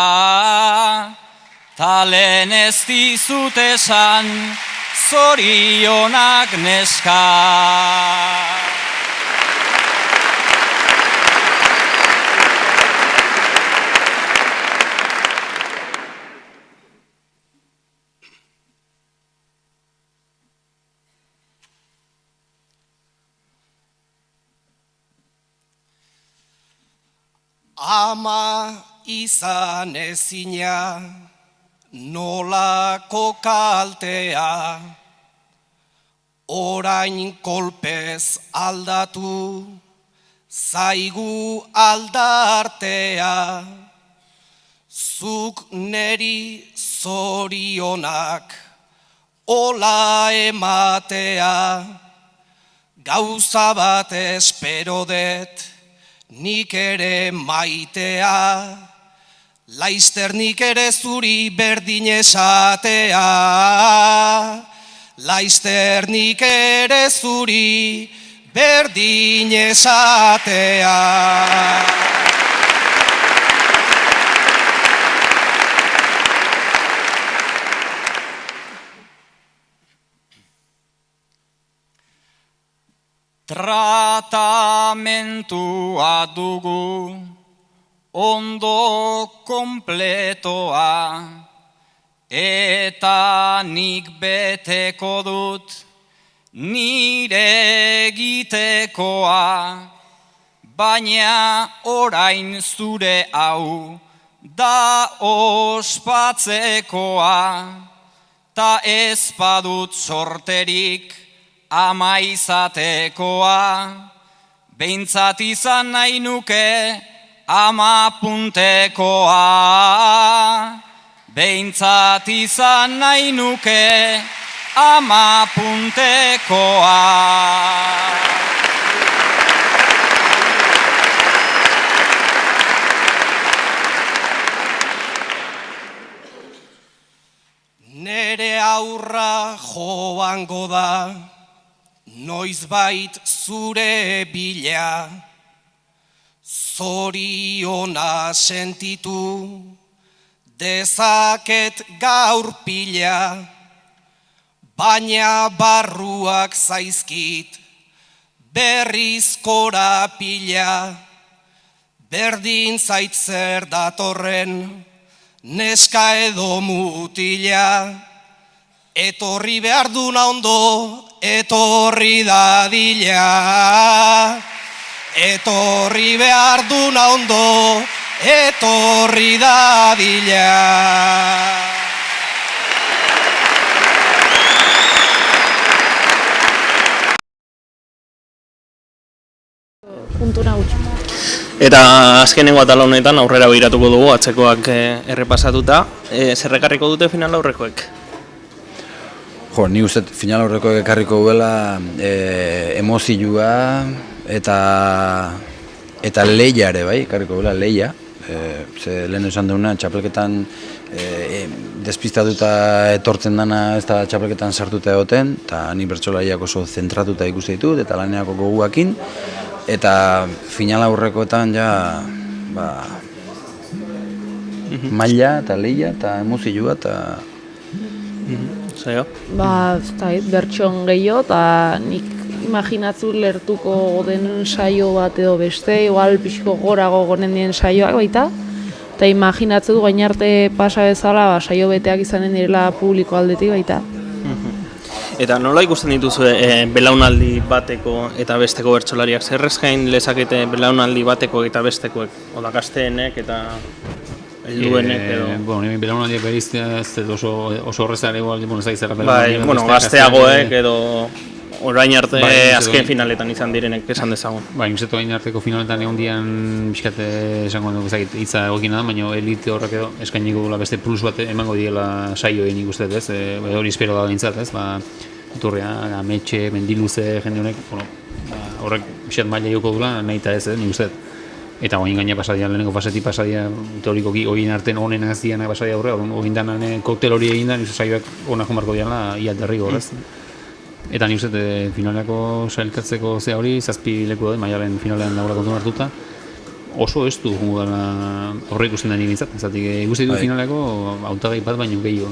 Talen ez dizut esan, zorionak neska. Ama izan ezina, nolako kaltea, orain kolpez aldatu, zaigu aldartea, zuk neri zorionak, ola ematea, gauza bat espero det, nik ere maitea, laizter nik ere zuri berdin esatea. Laizter nik ere zuri berdin esatea. Tratamentua dugu, ondo kompletoa, eta nik beteko dut, nire egitekoa, baina orain zure hau, da ospatzekoa, ta ez badut sorterik, ama izatekoa, behintzat izan nahi nuke ama puntekoa. Behintzat izan nahi nuke ama puntekoa. Nere aurra joango da, noizbait zure bila, zoriona sentitu, dezaket gaur pila, baina barruak zaizkit, berriz korapila, berdin zait zer datorren, neska edo mutila, etorri behar duna ondo, etorri dadila. Etorri behar duna ondo, etorri dadila. Puntura gutxi. Eta azkenengo atal honetan aurrera begiratuko dugu atzekoak errepasatuta. Zer ekarriko dute final aurrekoek? Jo, ni uste final aurrekoek ekarriko duela emozioa, eta lehia ere, bai, karriko bela, lehia. Ze lehen esan duguna, txapelketan despistatuta etortzen dana ez da txapelketan sartuta egoten, eta ni bertsolariak oso zentratuta ikuste ditut, eta laneako goguakin, eta final aurrekoetan ja, maila eta lehia eta emozioa eta... Zaio? Bertxon gehiago, eta nik imaginatzu lertuko den saio bat edo beste, igual pixko gorago gonen dien saioak baita, eta imaginatzu du gain arte pasa bezala saio beteak izanen direla publiko aldetik baita. Eta nola ikusten dituzu belaunaldi bateko eta besteko bertsolariak? Zerrez gain lezakete belaunaldi bateko eta bestekoek? Oda gazteenek eta helduenek edo... Bueno, belaunaldiak beriztea ez oso horrezare igual, ez da izan belaunaldiak. Gazteagoek edo... Orain arte azken finaletan izan direnek esan dezagun. Ustetu orain arteko finaletan egon dian bizkate esango dugu hitza egokina da, baina elite horrek edo eskainiko dula beste plus bat emango diela saioen ikusten, ez? Hori espero da behintzat, ez? Iturria, Ametxe, Mendiluze, jende honek, horrek bizkat maila joko dula, nahi eta ez, nik uste. Eta oin gaina pasadia, lehenengo fasetik pasadia, teorikoki oin arten honen azdianak pasadia aurre, oin danan koktel hori egin da, nizu saioak honak jomarko dianla, ialterriko horrez. Eta ni uste finaleako sailkatzeko zea hori, 7 leku da, maialen finalean laura kontu hartuta, oso ez du horre ikusten da nire bintzat. Ikusten du finaleako hautagai bat baino gehiago.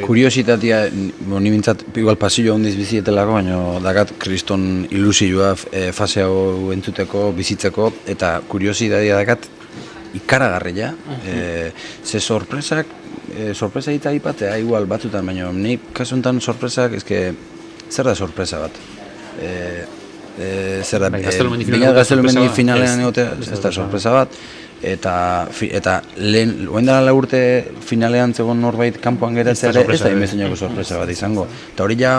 Kuriositatea, ni bintzat, igual pasillo handiz bizietelako, baina dakat kriston ilusioa fase hau entzuteko, bizitzeko, eta kuriositatea dakat ikaragarria. Ze sorpresa eta ipatea, igual batzutan, baina nik kasuntan sorpresak, zer da sorpresa bat? Zer da, Gaztelumendi finalean egotea, ez da sorpresa bat, eta lehen, oen dara 4 urte finalean zegoen norbait kanpoan geratzea ere, ez da inbezinako sorpresa bat izango. Eta hori ja,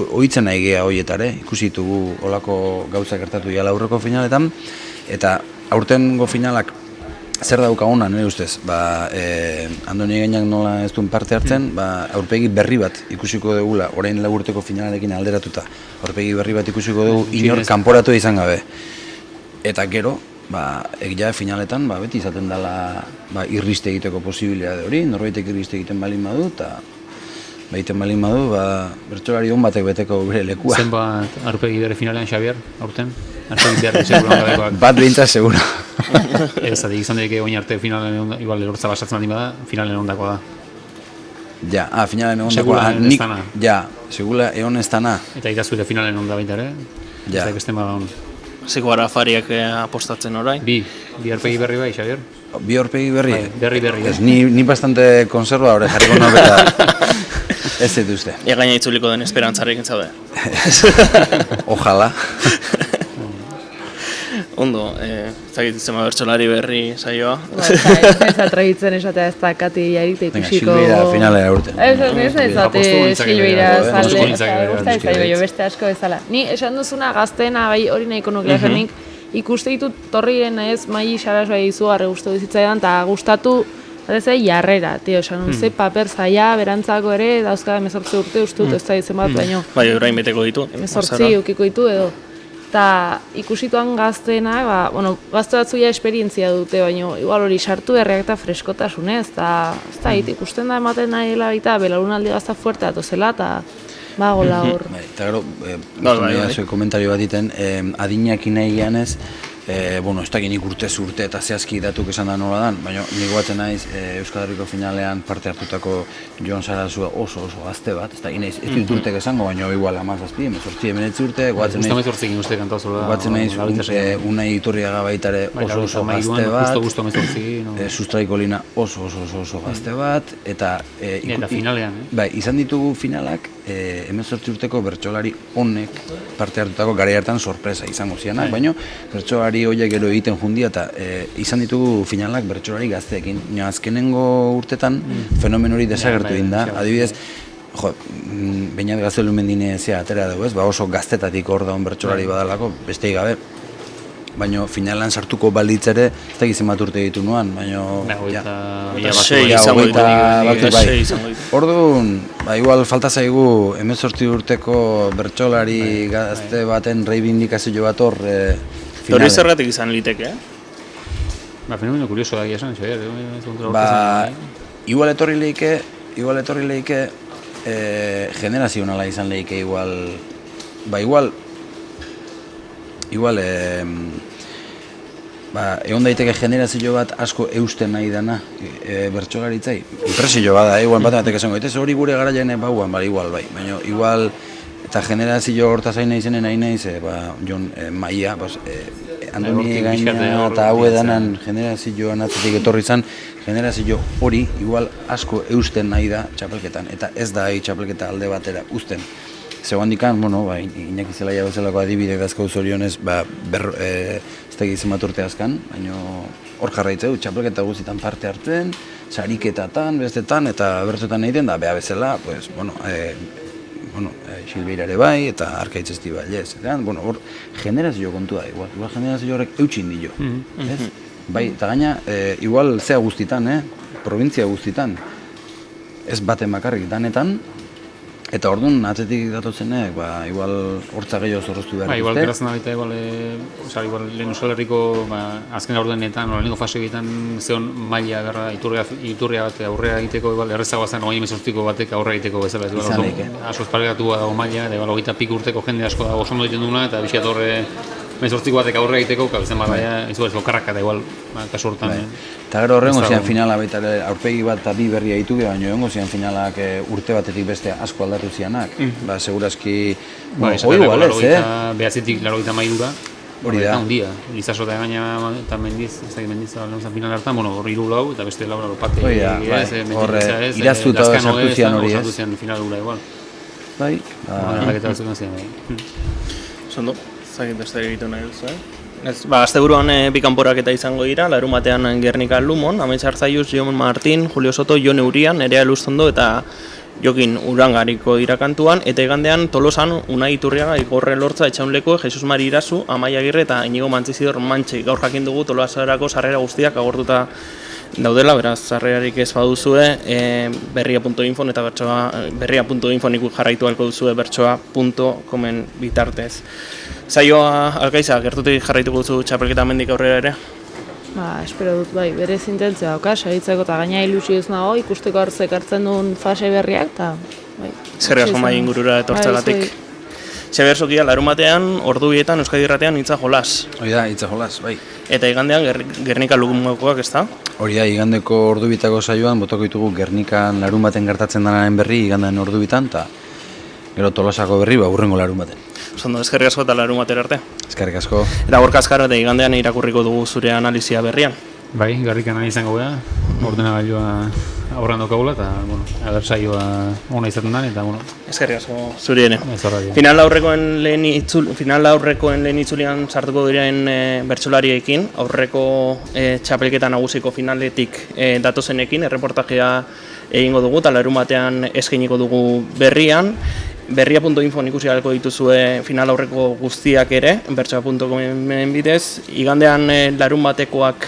ohitzen nahi geha horietare, ikusi ditugu olako gauzak gertatu ja aurreko finaletan, eta aurtengo finalak zer daukaguna, nire ustez, Andoni Egainak nola ez duen parte hartzen, aurpegi berri bat ikusiko dugula, orain 4 urteko finalarekin alderatuta, aurpegi berri bat ikusiko dugu inor kanporatu izan gabe. Eta gero, egia finaletan, beti izaten dela irriste egiteko posibilitate hori, norbaitek irriste egiten balin badu, eta egiten balin badu, bertsolari hon batek beteko bere lekua. Zenbat aurpegi bere finalean, Xabier, aurten? Aurpegi berri seguran gabekoak? Bat behintzat segura. Ez, izan daike oin arte finalen igual erortza basatzen baldin bada, finalen ondako da. Ja, finalen ondako da. Segula ez dana. Ja, segula egon ez dana. Eta idazure finalen onda baita ere? Ja. Ez da ikusten bada hon. Zeko gara afariak apostatzen orain? Bi aurpegi berri bai, Xabier? Bi aurpegi berri? Berri. Ni bastante konservadore jarriko nobeta. Ez dituzte. Gaina itzuliko den esperantzarekin zaude. Ojalá. Ondo, zagit zema bertsolari berri saioa. Ez atrebitzen esatea ez dakati jarite ikusiko... Silbeira finalera urten. Ez ezate Silbeira zalde, usta ez jo beste asko bezala. Ni esan duzuna gazteena hori nahiko nukea zenik, ikuste ditut torriren ez maili xarasoa izugarri guztu dizitzaidan, eta gustatu jarrera, esan ze paper zaila, berantzako ere, dauzka 18 urte ustut, ez da ditzen bat, baino... Bai, orain beteko ditu. 18 ukiko ditu edo. Eta ikusituan gazteenak, gazte batzu ja esperientzia dute, baina igual hori sartu berriak eta freskotasunez, eta ikusten da ematen nahi dela baita, belaunaldi gazta fuerte atozela, eta gola hor. Eta gero, komentario bat iten, adinakin nahi geanez, ez dakinik urtez urte eta zehazki datuk esan da nola dan, baina niko batzen naiz Euskal Herriko finalean parte hartutako Jon Sarasua oso gazte bat, ez dut urtek esango, baina igual 17, 18 urte, guatzen naiz Unai Iturriaga baitare oso gazte bat, Sustraiko Lina oso gazte bat, eta finalean, izan ditugu finalak 18 urteko bertsolari honek parte hartutako garai hartan sorpresa izango zianak, baina bertsolari horiek gero egiten jundia eta izan ditugu finalak bertsolari gazteekin. Azkenengo urtetan fenomen hori desagertu egin da. Adibidez, Beñat Gaztelumendine zea atera dugu ez, oso gaztetatik hor daun bertsolari badalako, besteik gabe. baina finalan sartuko balitz ere, ez da gizen bat urte ditu nuan, baina... Orduan, igual falta zaigu 18 urteko bertsolari gazte baten reibindikazio bat hor finale. Hori zergatik izan liteke, fenomeno kurioso da esan, igual etorri lehike, generazionala izan lehike igual, egon daiteke generazio bat asko eusten nahi dana bertsolaritzai. Impresio bada, igual bat batek esango, eta hori gure garaian bauan, igual, baina igual, eta generazio hortaz hain nahi zenen hain nahiz, Jon Maia, Andoni Gaina eta hau edanan generazioan atzetik etorri zan, generazio hori igual asko eusten nahi da txapelketan, eta ez da txapelketa alde batera uzten. Zegoandikan, Iñaki Zelaia bezalako adibide dazkau zorionez, ez da gizien bat urte azkan, baina hor jarraitzeu, txapelketa guztietan parte hartzen, sariketatan, bestetan, eta bertzotan nahi den, da beha bezala, Silbeira ere bai, eta Arkaitz Estibalez. Hor, generazio kontua da, igual generazio horrek eutxin dio. Bai, eta gaina, igual zea guztitan, provintzia guztitan, ez baten bakarrik danetan, eta orduan atzetik datotzenek, igual hortza gehiago zorroztu behar. Igual geratzen da baita, igual lehen Euskal Herriko azken aurdenetan, lehenengo fase egiten zeon maila garra iturria bat aurrera egiteko, errezagoa zen 28 batek aurrera egiteko bezala. Asko espalgatua dago maila, eta 20 pik urteko jende asko dago oso ondo egiten duna, eta biziat horre 28 batek aurrera egiteko, kabezen badaia, izu ez lokarraka da igual, kasu hortan. Eta gero horrengo zian finala baita aurpegi bat eta bi berria ditu, baina hongo zian finalak urte batetik beste asko aldatu zianak. Segurazki, hoi igual ez, Behatzetik 83 hori da. Hundia, Lizaso eta Gaina eta Mendiz, ez da Mendiz lehenzan final hartan, hor 3 lau eta beste laura lopate. Hor iraztuta sartu zian hori ez. Sartu zian final gula igual. Bai. Aldaketa batzuk zian bai. Zondo, zakit beste egitu nahi duzu, Asteburuan bi kanporaketa izango dira, larunbatean Gernika Lumon, Amets Arzaiuz, Jon Martin, Julio Soto, Jon Eurian, Nerea Lustondo eta Jokin Urangariko dira kantuan, eta igandean Tolosan Unai Iturriaga, Igorre Lortza, Etxaunleko, Jesus Mari Irazu, Amaia Agirre eta Inigo Mantzizidor Mantxe. Gaur jakin dugu Tolosarako sarrera guztiak agortuta daudela, beraz, sarrerarik ez baduzue, berria.info eta berria.info nik jarraitu halko duzue bertsoa.comen bitartez. Zaioa, Alkaiza, gertutik jarraituko duzu txapelketa mendik aurrera ere? Espero dut, berez intentzia dauka, segitzeko eta gaina ilusioz nago, ikusteko hor zekartzen duen fase berriak, eta Zerri asko mai ingurura etortzagatik. Txebersokia, larunbatean, ordubietan, Euskadi Irratean, Hitza Jolas. Hori da, Hitza Jolas, bai. Eta igandean, Gernika Lumokoak, ez da? Hori da, igandeko ordubietako saioan, botako ditugu Gernikan larunbaten gertatzen denaren berri, igandean ordubitan, eta gero Tolosako berri, hurrengo larunbaten. Zondo, eskerrik asko eta larunbatera arte. Eskerrik asko. Eta gorka azkar, eta igandean irakurriko dugu zure analizia berrian. Bai, garrikan analizango gara, ordenagailua aurran daukagula, eta, ager saioa ona izaten den, eta, eskerrik asko zuri ere. Final aurrekoen lehen itzulian sartuko diren bertsolariekin, aurreko txapelketa nagusiko finaletik datozenekin, erreportajea egingo dugu, eta larunbatean eskainiko dugu berrian. Berria.info ikusi ahalko dituzue final aurreko guztiak ere, bertsoa.comen bidez. Igandean larunbatekoak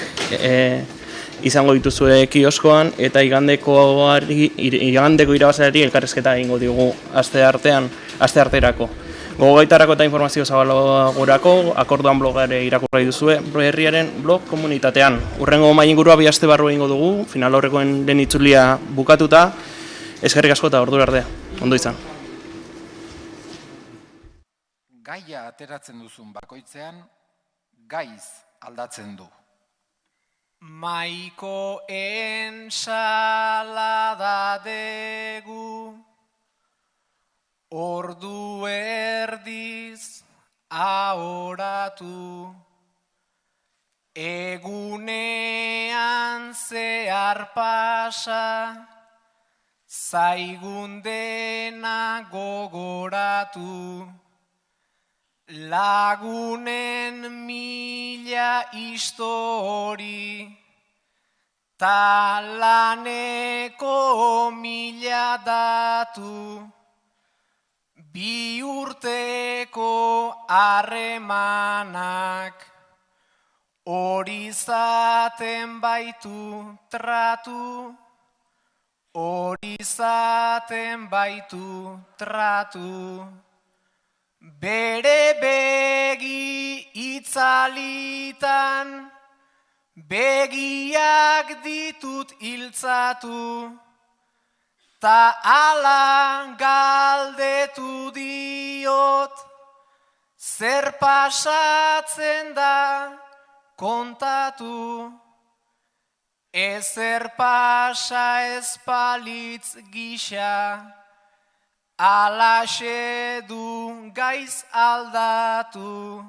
izango dituzue kioskoan, eta igandeko irabazleari elkarrezketa egingo diogu aste arterako. Gogaitarako eta informazio zabalagorako, akorduan blogare irakurri duzue, berriaren blog komunitatean. Hurrengo maingurua bi aste barru egingo dugu, final aurrekoen lehen itzulia bukatuta. Eskerrik asko eta ordura arte. Ondo izan. Gaia ateratzen duzun bakoitzean, gaiz aldatzen du. Maiko ensalada degu, ordu erdiz ahoratu, egunean zehar pasa, zaigun dena gogoratu. Lagunen mila histori, talaneko mila datu, bi urteko harremanak, hori zaten baitu tratu, hori zaten baitu tratu. Bere begi itzalitan, begiak ditut hiltzatu, ta ala galdetu diot, zer pasatzen da kontatu. Ezer pasa ez palitz gisa, alaxe du gaiz aldatu,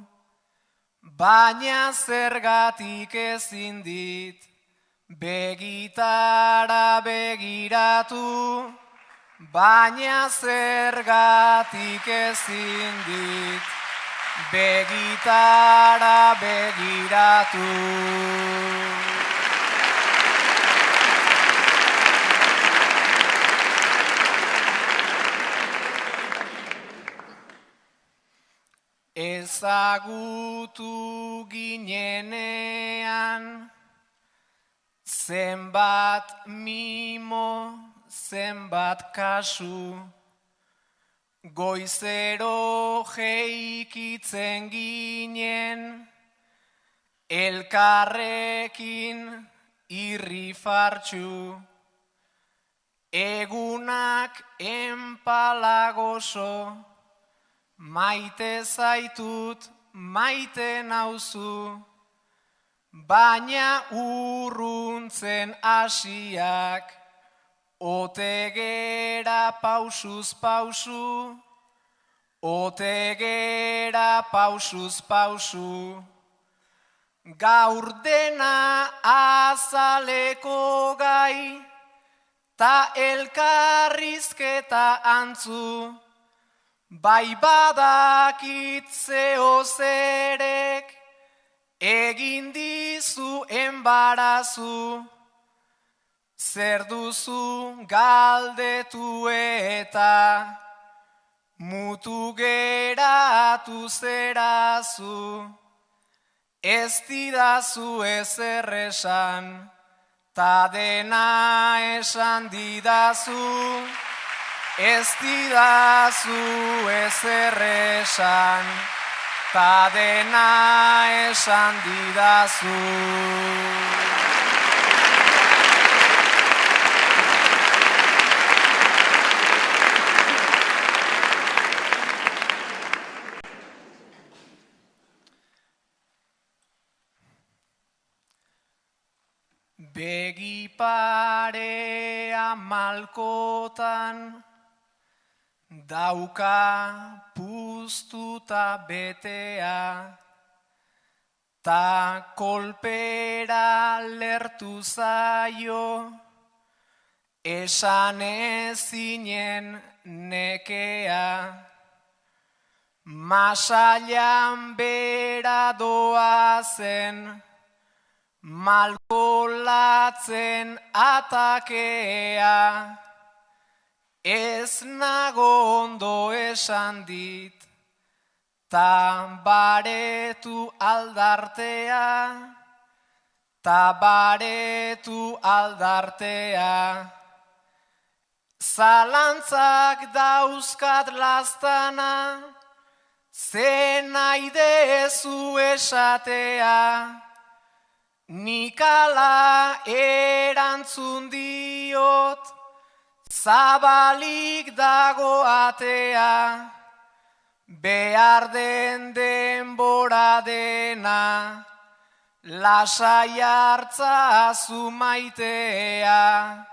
baina zergatik ezin dit begitara begiratu, baina zergatik ezin dit begitara begiratu. Ezagutu ginenean, zenbat mimo, zenbat kasu, goizero jeikitzen ginen, elkarrekin irrifartxu, egunak enpalagoso, maite zaitut, maite nauzu, baina urruntzen hasiak, otegera pausuz pausu, otegera pausuz pausu. Gaur dena azaleko gai, ta elkarrizketa antzu, bai badakit zeo zerek, egin dizu enbarazu, zer duzu galdetu eta mutu geratu zerazu, ez didazu ezer esan, ta dena esan didazu, ez didazu ezer esan, ta dena esan didazu. Begi parea malkotan, dauka puztuta betea, ta kolpera lertu zaio, esan ezinen nekea. Masailan bera doazen, malkolatzen atakea, ez nago ondo esan dit, ta baretu aldartea, ta baretu aldartea. Zalantzak dauzkat lastana, ze nahi dezu esatea, nik ala erantzun diot, zabalik dago atea, behar den denbora dena, lasai hartzazu maitea,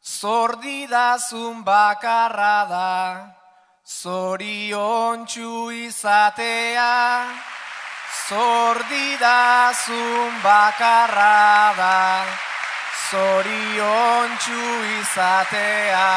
zordidazun bakarra da, zoriontsu izatea, zordidazun bakarra da, zoriontsu izatea.